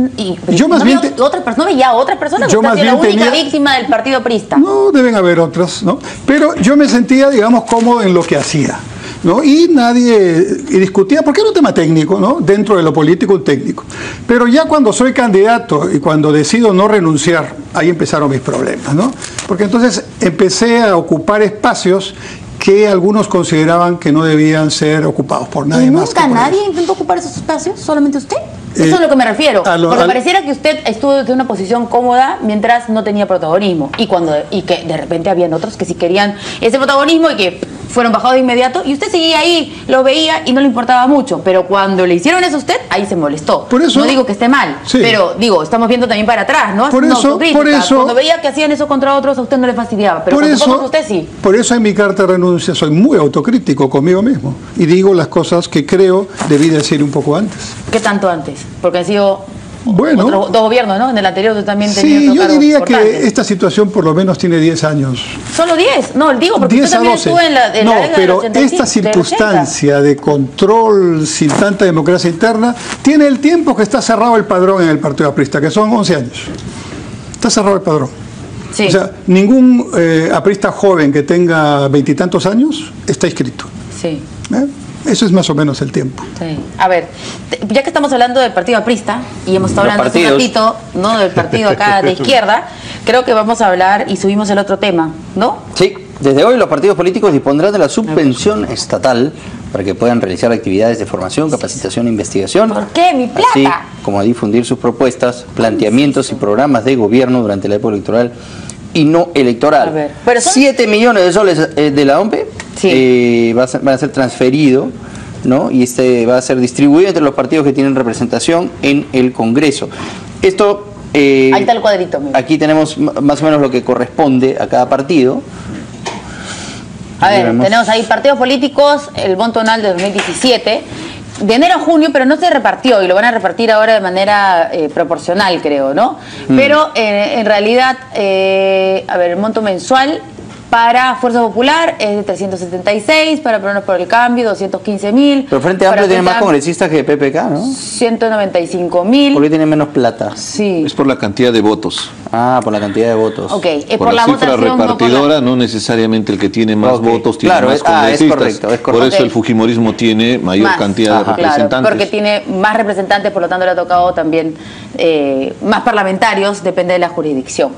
S4: Yo más
S1: no
S4: bien
S1: veía no veía a otras personas.
S4: yo
S1: Usted ha
S4: más
S1: sido la
S4: bien
S1: única
S4: tenía-
S1: víctima del Partido Aprista.
S4: No, deben haber otras, ¿no? Pero yo me sentía, digamos, cómodo en lo que hacía, ¿no? Y nadie discutía, porque era un tema técnico, ¿no? Dentro de lo político, un técnico. Pero ya cuando soy candidato y cuando decido no renunciar, ahí empezaron mis problemas, ¿no? Porque entonces empecé a ocupar espacios que algunos consideraban que no debían ser ocupados por nadie
S1: ¿Y
S4: más.
S1: nunca
S4: que por
S1: nadie
S4: ellos.
S1: intentó ocupar esos espacios? ¿Solamente usted? Eso
S4: Eh,
S1: es a lo que me refiero.
S4: a lo-
S1: Porque
S4: al-
S1: pareciera que usted estuvo en una posición cómoda mientras no tenía protagonismo. Y que de repente habían otros que sí querían ese protagonismo y que fueron bajados de inmediato. Y usted seguía ahí, lo veía y no le importaba mucho. Pero cuando le hicieron eso a usted, ahí se molestó.
S4: Por eso-
S1: no digo que esté mal,
S4: Sí.
S1: pero digo, estamos viendo también para atrás, ¿no?
S4: Por
S1: Haciendo
S4: eso-
S1: autocrítica.
S4: por eso-
S1: Cuando veía que hacían eso contra otros, a usted no le fastidiaba. Pero
S4: Por
S1: cuando fue
S4: eso,
S1: contra usted sí.
S4: por eso en mi carta de renuncia soy muy autocrítico conmigo mismo y digo las cosas que creo debí decir un poco antes.
S1: ¿Qué tanto antes? Porque han sido
S4: Bueno,
S1: dos gobiernos, ¿no? En el anterior usted también tenía
S4: sí,
S1: otros
S4: yo
S1: cargos
S4: diría
S1: importantes.
S4: que esta situación por lo menos tiene 10 años.
S1: Solo 10, no, digo, porque
S4: 10
S1: usted
S4: a
S1: también
S4: 12.
S1: estuvo en la
S4: No,
S1: década
S4: pero
S1: del 85,
S4: esta
S1: del 80.
S4: circunstancia de control sin tanta democracia interna tiene el tiempo que está cerrado el padrón en el Partido Aprista, que son 11 años. Está cerrado el padrón.
S1: Sí.
S4: O sea, ningún aprista joven que tenga 20 y tantos años está inscrito.
S1: Sí,
S4: ¿eh? Eso es más o menos el tiempo.
S1: sí. A ver, ya que estamos hablando del Partido Aprista, y hemos estado
S2: Los
S1: hablando hace un
S2: partidos.
S1: ratito, ¿no? Del partido acá de izquierda, creo que vamos a hablar y subimos el otro tema, ¿no?
S2: Sí, desde hoy los partidos políticos dispondrán de la subvención estatal para que puedan realizar actividades de formación, capacitación e investigación.
S1: ¿Por qué? ¡Mi plata!
S2: Así como a difundir sus propuestas, planteamientos y programas de gobierno durante la época electoral y no electoral.
S1: A ver, pero son-
S2: 7 millones de soles de la OMPE
S1: Sí.
S2: van a ser transferidos, ¿no? Y va a ser distribuido entre los partidos que tienen representación en el Congreso. Esto
S1: Ahí está el cuadrito. Mira.
S2: Aquí tenemos más o menos lo que corresponde a cada partido.
S1: A ver, tenemos ahí partidos políticos, el monto anual de 2017, de enero a junio, pero no se repartió y lo van a repartir ahora de manera proporcional, creo, ¿no? Pero en realidad, a ver, el monto mensual para Fuerza Popular es de 376, para Peruanos por el Cambio 215.000.
S2: Pero Frente Amplio tiene más congresistas que PPK, ¿no?
S1: 195.000.
S2: ¿Por qué tiene menos plata?
S1: Sí.
S3: Es por la cantidad de votos.
S2: Ah, por la cantidad de votos.
S1: Ok, es
S3: por la cifra
S1: votación,
S3: repartidora, no necesariamente el que tiene más votos tiene más congresistas.
S2: Es correcto.
S3: Por eso el fujimorismo tiene mayor cantidad de representantes.
S1: Claro, porque tiene más representantes, por lo tanto le ha tocado también más parlamentarios, depende de la jurisdicción.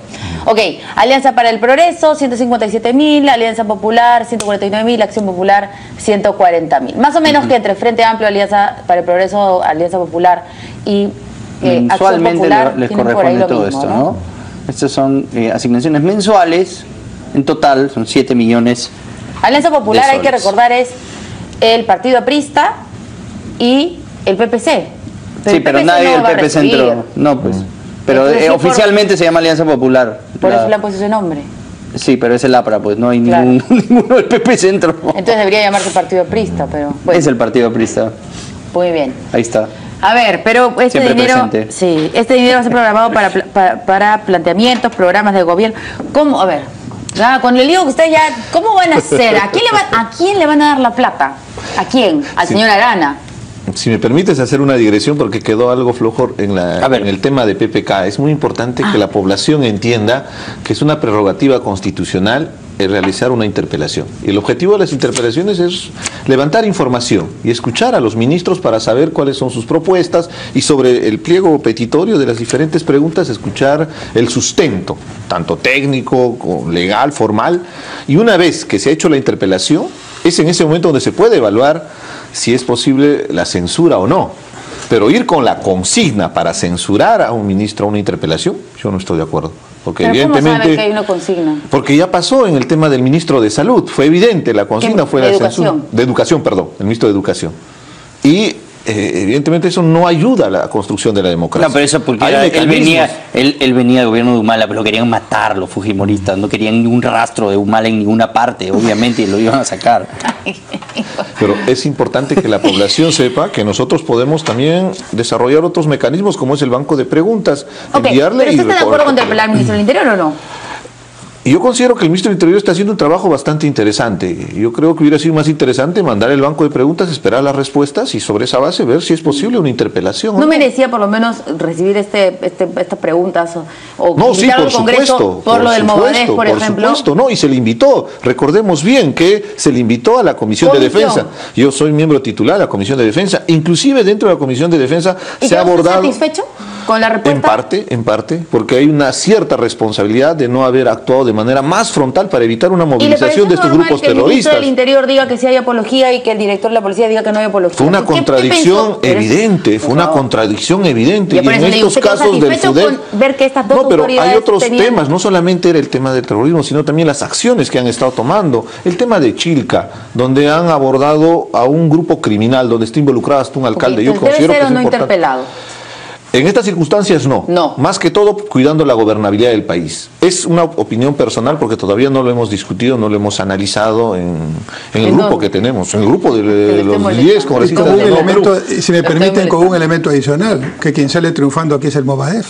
S1: Ok, Alianza para el Progreso, 157.000, Alianza Popular, 149.000, Acción Popular, 140.000. Más o menos que entre Frente Amplio, Alianza para el Progreso, Alianza Popular y Acción Popular
S2: les
S1: tienen
S2: corresponde
S1: por ahí
S2: todo
S1: mismo,
S2: esto, ¿no? Estas son asignaciones mensuales, en total son 7 millones.
S1: Alianza Popular,
S2: de
S1: hay que
S2: soles.
S1: recordar, es el Partido Aprista y el PPC.
S2: Sí, pero nadie del PP Centro. No, pues. Pero
S1: Entonces,
S2: oficialmente se llama Alianza Popular.
S1: Por eso le han puesto ese nombre.
S2: Sí, pero es el APRA, pues no hay ninguno del PP Centro.
S1: Entonces debería llamarse Partido Aprista, pero bueno.
S2: Es el partido aprista.
S1: Muy bien.
S2: Ahí está.
S1: A ver, pero este
S2: Siempre
S1: dinero,
S2: presente.
S1: sí, este dinero va a ser programado para planteamientos, programas de gobierno. ¿Cómo? A ver, ya, cuando le digo que ustedes ya, ¿cómo van a hacer? ¿A quién le van a dar la plata? ¿A quién? Al señor Arana.
S3: Si me permites hacer una digresión porque quedó algo flojo en el tema de PPK. Es muy importante que la población entienda que es una prerrogativa constitucional realizar una interpelación. Y el objetivo de las interpelaciones es levantar información y escuchar a los ministros para saber cuáles son sus propuestas y sobre el pliego petitorio de las diferentes preguntas escuchar el sustento, tanto técnico, legal, formal. Y una vez que se ha hecho la interpelación, es en ese momento donde se puede evaluar si es posible la censura o no. Pero ir con la consigna para censurar a un ministro a una interpelación, yo no estoy de acuerdo. Porque
S1: ¿Pero
S3: evidentemente,
S1: cómo saben que hay una consigna?
S3: Porque ya pasó en el tema del ministro de Salud, fue evidente, la consigna fue la censura. De Educación, perdón, el ministro de Educación. Y evidentemente eso no ayuda a la construcción de la democracia.
S2: No, pero eso porque él venía del gobierno de Humala, pero lo querían matar los fujimoristas, no querían ningún rastro de Humala en ninguna parte, obviamente, y lo iban a sacar.
S3: Pero es importante que la población sepa que nosotros podemos también desarrollar otros mecanismos como es el banco de preguntas, enviarle.
S1: ¿Pero usted está de acuerdo con interpelar al ministro del Interior o no?
S3: Y yo considero que el ministro del Interior está haciendo un trabajo bastante interesante. Yo creo que hubiera sido más interesante mandar el banco de preguntas, esperar las respuestas y sobre esa base ver si es posible una interpelación.
S1: ¿No merecía por lo menos recibir estas preguntas o
S3: no, sí,
S1: al Congreso por lo del Movadef, por ejemplo?
S3: Por supuesto, no, y se le invitó. Recordemos bien que se le invitó a la Comisión de Defensa. Yo soy miembro titular de la Comisión de Defensa. Inclusive dentro de la Comisión de Defensa se ha abordado...
S1: ¿Satisfecho con la respuesta?
S3: En parte, porque hay una cierta responsabilidad de no haber actuado de manera más frontal para evitar una movilización de estos grupos
S1: que el ministro
S3: terroristas.
S1: del Interior diga que sí hay apología y que el director de la policía diga que no hay apología.
S3: Fue una contradicción evidente, fue una contradicción evidente. Y en estos casos del FUDEF,
S1: ver que estas dos
S3: no, pero
S1: autoridades
S3: hay otros temas, no solamente era el tema del terrorismo, sino también las acciones que han estado tomando. El tema de Chilca, donde han abordado a un grupo criminal, donde está involucrado hasta un alcalde. Yo considero que es
S1: no
S3: importante.
S1: Interpelado.
S3: En estas circunstancias no. Más que todo cuidando la gobernabilidad del país. Es una opinión personal porque todavía no lo hemos discutido, no lo hemos analizado en el grupo que tenemos, en el grupo de los 10 congresistas de
S4: Perú. Si me permiten, con un elemento adicional, que quien sale triunfando aquí es el Movadef.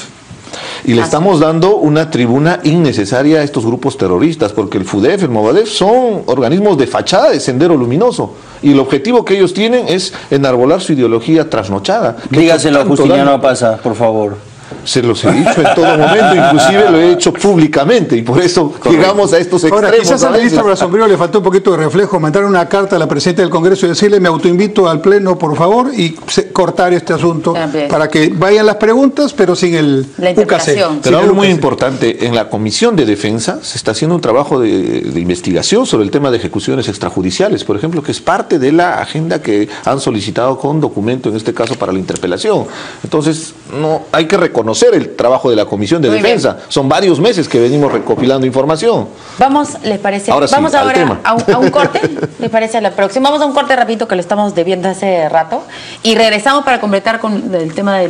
S3: Y le estamos dando una tribuna innecesaria a estos grupos terroristas, porque el FUDEF, el Movadef son organismos de fachada de Sendero Luminoso. Y el objetivo que ellos tienen es enarbolar su ideología trasnochada.
S2: Dígaselo a Justiniano Pasa, por favor.
S3: Se los he dicho en todo momento, inclusive lo he hecho públicamente y por eso llegamos a estos extremos.
S4: Ahora, quizás al ministro Brazombrino le faltó un poquito de reflejo, mandar una carta a la presidenta del Congreso y decirle: me autoinvito al Pleno, por favor, y cortar este asunto para que vayan las preguntas, pero sin la
S1: interpretación.
S3: Pero algo muy importante, en la Comisión de Defensa se está haciendo un trabajo de investigación sobre el tema de ejecuciones extrajudiciales, por ejemplo, que es parte de la agenda que han solicitado con documento, en este caso para la interpelación. Entonces, no hay que reconocer el trabajo de la Comisión de Defensa. Son varios meses que venimos recopilando información.
S1: Vamos, ¿les parece?
S3: Ahora sí,
S1: vamos ahora a un corte, ¿les parece? A la próxima. Vamos a un corte rapidito que lo estamos debiendo hace rato y regresamos para completar con el tema de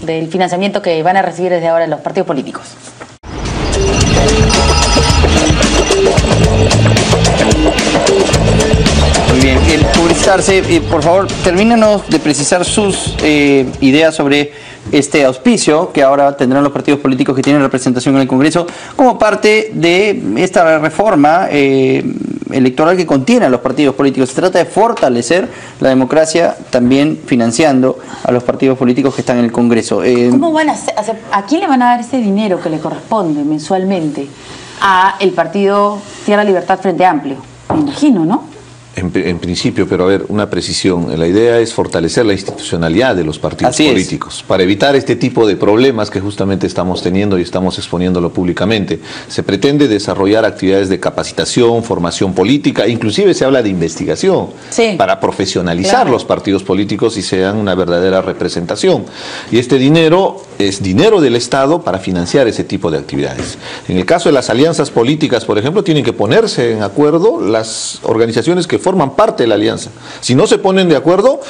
S1: del financiamiento que van a recibir desde ahora los partidos políticos.
S2: Muy bien, publicitarse, por favor, termínenos de precisar sus ideas sobre este auspicio que ahora tendrán los partidos políticos que tienen representación en el Congreso como parte de esta reforma electoral que contiene a los partidos políticos. Se trata de fortalecer la democracia también financiando a los partidos políticos que están en el Congreso.
S1: ¿Cómo van a hacer? ¿A quién le van a dar ese dinero que le corresponde mensualmente a el partido Tierra Libertad Frente Amplio? Me imagino, ¿no?
S3: En principio, pero a ver, una precisión. La idea es fortalecer la institucionalidad de los partidos políticos para evitar este tipo de problemas que justamente estamos teniendo y estamos exponiéndolo públicamente. Se pretende desarrollar actividades de capacitación, formación política, inclusive se habla de investigación para profesionalizar los partidos políticos y sean una verdadera representación. Y este dinero es dinero del Estado para financiar ese tipo de actividades. En el caso de las alianzas políticas, por ejemplo, tienen que ponerse en acuerdo las organizaciones que forman parte de la alianza. Si no se ponen de acuerdo,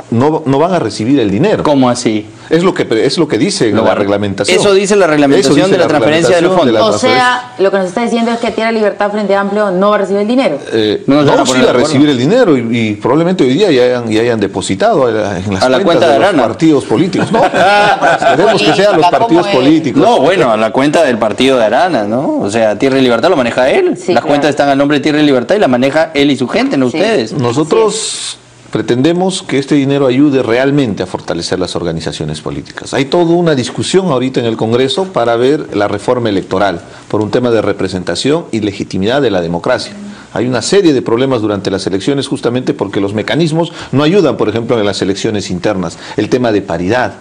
S3: no van a recibir el dinero.
S2: ¿Cómo así?
S3: Es lo que dice la reglamentación.
S2: Eso dice la reglamentación de la transferencia de los fondos.
S1: O sea, lo que nos está diciendo es que Tierra Libertad Frente Amplio no va a recibir el dinero.
S3: No sí va a recibir el dinero y probablemente hoy día ya hayan depositado en las cuentas de los partidos políticos. No, esperemos que sean los partidos políticos.
S2: No, bueno, a la cuenta del partido de Arana, ¿no? O sea, Tierra y Libertad lo maneja él. Las cuentas están al nombre de Tierra y Libertad y las maneja él y su gente, no ustedes.
S3: Nosotros pretendemos que este dinero ayude realmente a fortalecer las organizaciones políticas. Hay toda una discusión ahorita en el Congreso para ver la reforma electoral por un tema de representación y legitimidad de la democracia. Hay una serie de problemas durante las elecciones justamente porque los mecanismos no ayudan, por ejemplo, en las elecciones internas. El tema de paridad.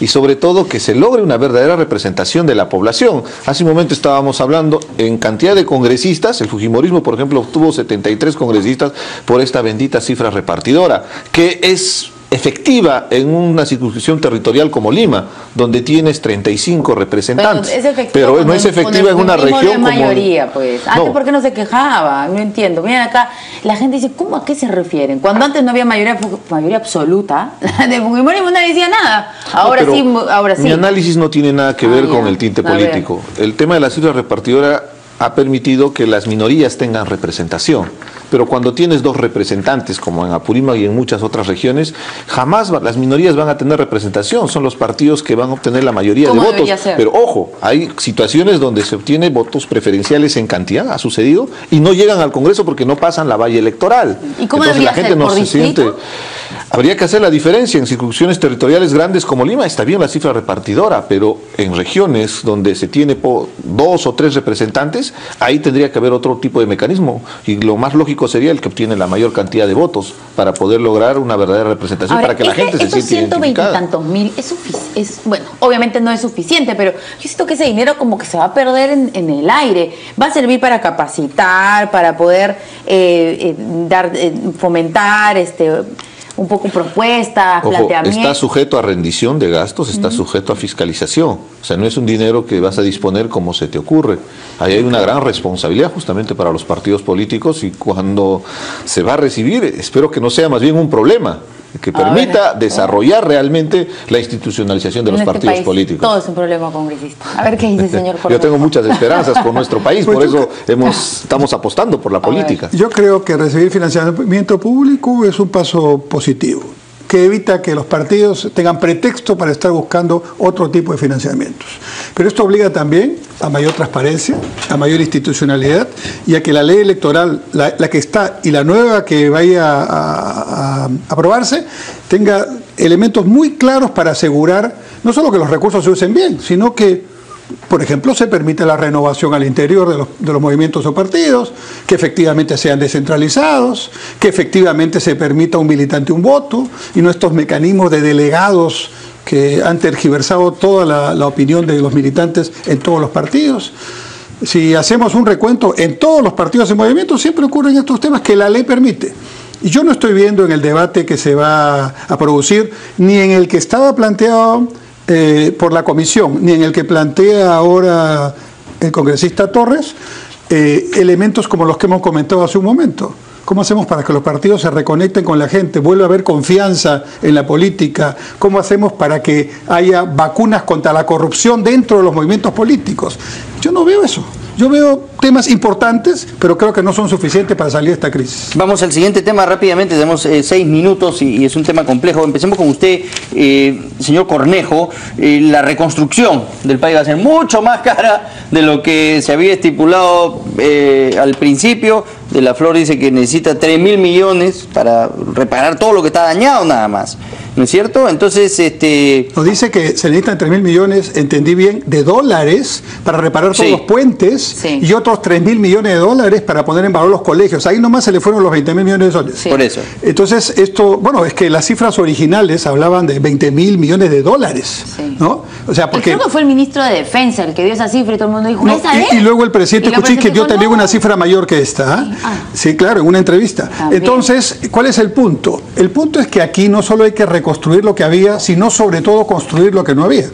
S3: Y sobre todo que se logre una verdadera representación de la población. Hace un momento estábamos hablando en cantidad de congresistas, el fujimorismo por ejemplo obtuvo 73 congresistas por esta bendita cifra repartidora, que es efectiva en una circunscripción territorial como Lima, donde tienes 35 representantes. Pero no es efectiva en una región como...
S1: mayoría, pues. Antes, ¿por qué no se quejaba? No entiendo. Miren acá, la gente dice, ¿cómo a qué se refieren? Cuando antes no había mayoría absoluta, del fujimorismo nadie decía nada. Ahora sí.
S3: Mi análisis no tiene nada que ver con el tinte político. El tema de la cifra repartidora ha permitido que las minorías tengan representación. Pero cuando tienes dos representantes, como en Apurímac y en muchas otras regiones, jamás las minorías van a tener representación. Son los partidos que van a obtener la mayoría de votos. Pero ojo, hay situaciones donde se obtiene votos preferenciales en cantidad, ha sucedido, y no llegan al Congreso porque no pasan la valla electoral.
S1: ¿Y cómo
S3: entonces la gente
S1: ser?
S3: no
S1: ¿Por
S3: se
S1: distrito?
S3: siente... Habría que hacer la diferencia. En circunscripciones territoriales grandes como Lima está bien la cifra repartidora, pero en regiones donde se tiene 2 o 3 representantes, ahí tendría que haber otro tipo de mecanismo. Y lo más lógico sería el que obtiene la mayor cantidad de votos para poder lograr una verdadera representación. Ahora, para que la gente se sienta identificada.
S1: 120 y tantos mil bueno, obviamente no es suficiente, pero yo siento que ese dinero como que se va a perder en el aire. Va a servir para capacitar, para poder fomentar un poco propuestas, planteamientos.
S3: Está sujeto a rendición de gastos, está sujeto a fiscalización. O sea, no es un dinero que vas a disponer como se te ocurre. Ahí hay una gran responsabilidad justamente para los partidos políticos y cuando se va a recibir, espero que no sea más bien un problema, que permita desarrollar realmente la institucionalización de los partidos políticos.
S1: Todo es un problema congresista. A ver qué dice el señor Cornejo.
S3: Yo tengo muchas esperanzas por nuestro país, por eso estamos apostando por la política.
S4: Yo creo que recibir financiamiento público es un paso positivo, que evita que los partidos tengan pretexto para estar buscando otro tipo de financiamientos. Pero esto obliga también a mayor transparencia, a mayor institucionalidad y a que la ley electoral, la que está y la nueva que vaya a aprobarse, tenga elementos muy claros para asegurar no solo que los recursos se usen bien, sino que, por ejemplo, se permite la renovación al interior de los movimientos o partidos, que efectivamente sean descentralizados, que efectivamente se permita un militante un voto y no estos mecanismos de delegados que han tergiversado toda la opinión de los militantes en todos los partidos. Si hacemos un recuento en todos los partidos en movimiento, siempre ocurren estos temas que la ley permite. Y yo no estoy viendo en el debate que se va a producir, ni en el que estaba planteado por la comisión, ni en el que plantea ahora el congresista Torres, elementos como los que hemos comentado hace un momento. ¿Cómo hacemos para que los partidos se reconecten con la gente, vuelva a haber confianza en la política? ¿Cómo hacemos para que haya vacunas contra la corrupción dentro de los movimientos políticos? Yo no veo eso. Yo veo temas importantes, pero creo que no son suficientes para salir de esta crisis.
S2: Vamos al siguiente tema rápidamente, tenemos 6 minutos y es un tema complejo. Empecemos con usted, señor Cornejo. La reconstrucción del país va a ser mucho más cara de lo que se había estipulado al principio. De la Flor dice que necesita 3.000 millones para reparar todo lo que está dañado nada más. ¿No es cierto? Entonces,
S4: nos dice que se necesitan 3.000 millones, entendí bien, de dólares para reparar todos los puentes y otros 3.000 millones de dólares para poner en valor los colegios. Ahí nomás se le fueron los 20.000 millones de soles.
S2: Por eso.
S4: Entonces, esto, bueno, es que las cifras originales hablaban de 20.000 millones de dólares, ¿no? O sea, porque...
S1: Creo que fue el ministro de Defensa el que dio esa cifra y todo el mundo dijo, ¿esa es?
S4: Y luego el presidente Kuczynski dio también una cifra mayor que esta. Sí, claro, en una entrevista. También. Entonces, ¿cuál es el punto? El punto es que aquí no solo hay que reconstruir lo que había, sino sobre todo construir lo que no había.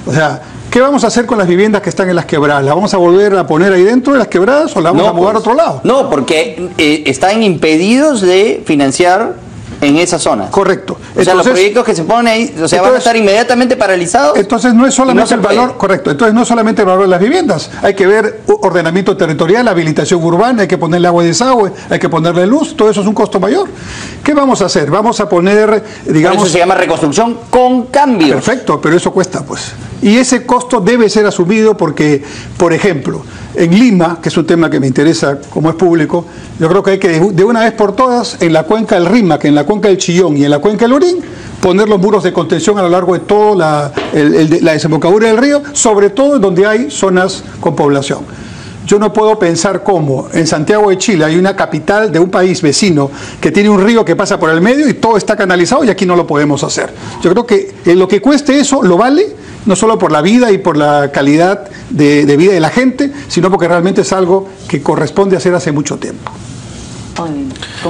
S4: O sea, ¿qué vamos a hacer con las viviendas que están en las quebradas? ¿Las vamos a volver a poner ahí dentro de las quebradas o las vamos a mover a otro lado?
S2: No, porque están impedidos de financiar en esa zona.
S4: Correcto.
S2: O sea, los proyectos que se ponen ahí, o sea, van a estar inmediatamente paralizados.
S4: Entonces no es solamente el valor, correcto, entonces no es solamente el valor de las viviendas, hay que ver ordenamiento territorial, habilitación urbana, hay que ponerle agua y desagüe, hay que ponerle luz, todo eso es un costo mayor. ¿Qué vamos a hacer? Vamos a poner, digamos...
S2: Por eso se llama reconstrucción con cambios.
S4: Perfecto, pero eso cuesta, pues. Y ese costo debe ser asumido porque, por ejemplo, en Lima, que es un tema que me interesa como es público, yo creo que hay que de una vez por todas, en la cuenca del Rímac, en la cuenca del Chillón y en la cuenca del Lurín, poner los muros de contención a lo largo de toda la desembocadura del río, sobre todo en donde hay zonas con población. Yo no puedo pensar cómo en Santiago de Chile hay una capital de un país vecino que tiene un río que pasa por el medio y todo está canalizado y aquí no lo podemos hacer. Yo creo que lo que cueste eso lo vale, no solo por la vida y por la calidad de vida de la gente, sino porque realmente es algo que corresponde hacer hace mucho tiempo.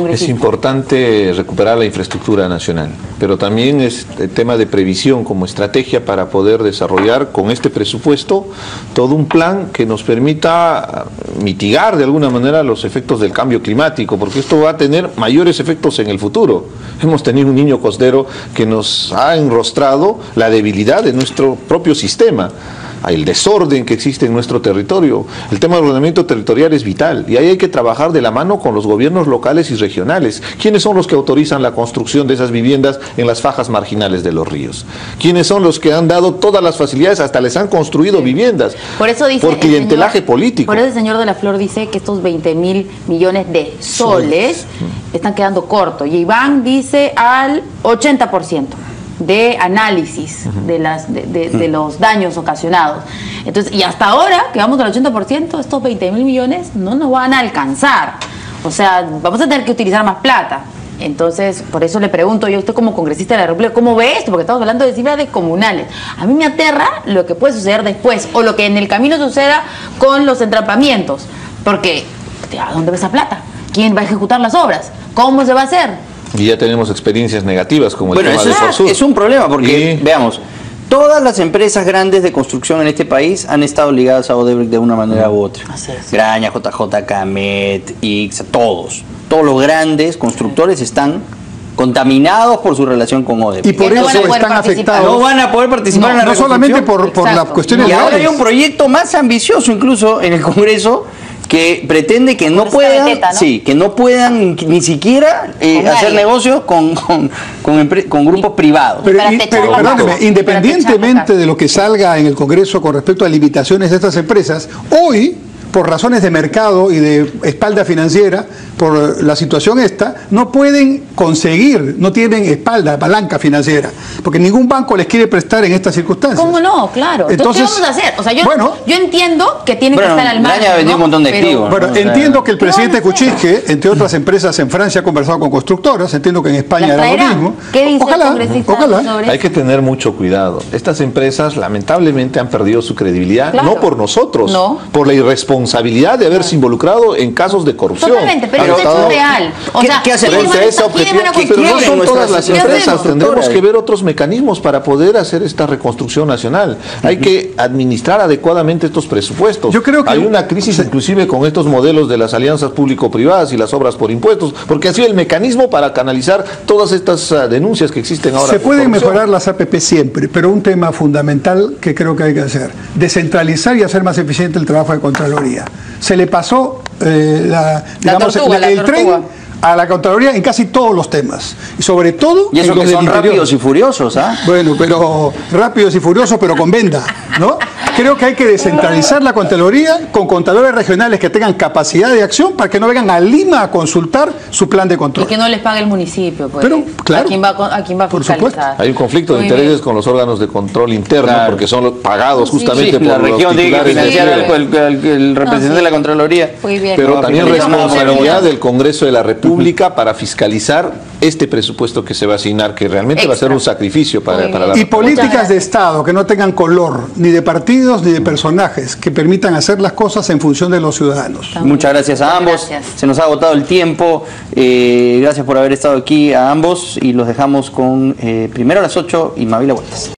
S3: Es importante recuperar la infraestructura nacional, pero también es el tema de previsión como estrategia para poder desarrollar con este presupuesto todo un plan que nos permita mitigar de alguna manera los efectos del cambio climático, porque esto va a tener mayores efectos en el futuro. Hemos tenido un niño costero que nos ha enrostrado la debilidad de nuestro propio sistema. El desorden que existe en nuestro territorio. El tema del ordenamiento territorial es vital y ahí hay que trabajar de la mano con los gobiernos locales y regionales. ¿Quiénes son los que autorizan la construcción de esas viviendas en las fajas marginales de los ríos? ¿Quiénes son los que han dado todas las facilidades, hasta les han construido viviendas?
S1: Por eso dice
S3: por clientelaje político.
S1: Por eso el señor de la Flor dice que estos 20.000 millones de soles están quedando cortos. Y Iván dice al 80%. De análisis de los daños ocasionados. Entonces, y hasta ahora, que vamos al 80%, estos 20.000 millones no nos van a alcanzar. O sea, vamos a tener que utilizar más plata. Entonces, por eso le pregunto yo a usted como congresista de la República, ¿cómo ve esto? Porque estamos hablando de cifras descomunales. A mí me aterra lo que puede suceder después, o lo que en el camino suceda con los entrampamientos. Porque, ¿a dónde va esa plata? ¿Quién va a ejecutar las obras? ¿Cómo se va a hacer?
S3: Y ya tenemos experiencias negativas como el tema de Sur.
S2: Es un problema porque, veamos, todas las empresas grandes de construcción en este país han estado ligadas a Odebrecht de una manera u otra. Graña, JJ, Camet, Ixa, todos los grandes constructores están contaminados por su relación con Odebrecht.
S4: Y por eso están afectados.
S2: No van a poder participar en la reconstrucción.
S4: No solamente por las cuestiones legales.
S2: Y ahora hay un proyecto más ambicioso incluso en el Congreso que pretende que no puedan, que no puedan ni siquiera hacer negocios con grupos privados.
S4: Pero perdóneme, independientemente de lo que salga en el Congreso con respecto a limitaciones de estas empresas, hoy, por razones de mercado y de espalda financiera, por la situación esta, no pueden conseguir, no tienen espalda, palanca financiera, porque ningún banco les quiere prestar en estas circunstancias.
S1: ¿Cómo no? Claro. Entonces, ¿qué vamos a hacer? O sea, yo entiendo que tienen que estar al margen.
S2: Graña vendió un montón de activos.
S4: Bueno, entiendo que el presidente Kuczynski, entre otras empresas en Francia, ha conversado con constructoras, entiendo que en España era lo mismo.
S1: ¿Qué dice
S4: ojalá.
S3: Hay que tener mucho cuidado. Estas empresas lamentablemente han perdido su credibilidad, no por nosotros, por la irresponsabilidad responsabilidad de haberse involucrado en casos de corrupción.
S1: Totalmente, pero es un hecho real. O sea,
S3: ¿qué hace frente a esa objetividad? Pero no son todas las empresas. Tendremos que ver otros mecanismos para poder hacer esta reconstrucción nacional. Hay que administrar adecuadamente estos presupuestos.
S4: Yo creo que
S3: hay una crisis inclusive con estos modelos de las alianzas público-privadas y las obras por impuestos, porque ha sido el mecanismo para canalizar todas estas denuncias que existen ahora.
S4: Se pueden mejorar las APP siempre, pero un tema fundamental que creo que hay que hacer, descentralizar y hacer más eficiente el trabajo de Contraloría. Se le pasó el tren a la Contraloría en casi todos los temas, y sobre todo
S2: y eso
S4: en los
S2: que son
S4: interior.
S2: rápidos y furiosos, ¿ah?
S4: Bueno, pero rápidos y furiosos, pero con venda, ¿no? Creo que hay que descentralizar la Contraloría con contadores regionales que tengan capacidad de acción para que no vengan a Lima a consultar su plan de control.
S1: Y que no les pague el municipio, pues.
S4: Pero, claro,
S1: ¿A quién va a
S4: por
S1: fiscalizar?
S4: supuesto.
S3: Hay un conflicto de
S1: Muy
S3: intereses
S1: bien.
S3: con los órganos de control interno,
S2: Claro.
S3: porque son los pagados justamente
S2: Sí,
S3: por
S2: la
S3: los
S2: región tiene que
S3: titulares de
S2: financiar
S3: dinero.
S2: el representante de la Contraloría.
S1: Muy bien.
S3: Pero también
S1: Pero no,
S3: responsabilidad del Congreso de la República para fiscalizar este presupuesto que se va a asignar, que realmente va a ser un sacrificio para la
S4: Y políticas de Estado que no tengan color, ni de partidos ni de personajes, que permitan hacer las cosas en función de los ciudadanos.
S2: Muchas gracias a ambos.
S1: Gracias.
S2: Se nos ha agotado el tiempo. Gracias por haber estado aquí a ambos y los dejamos con primero a las 8 y Mavila Vueltas.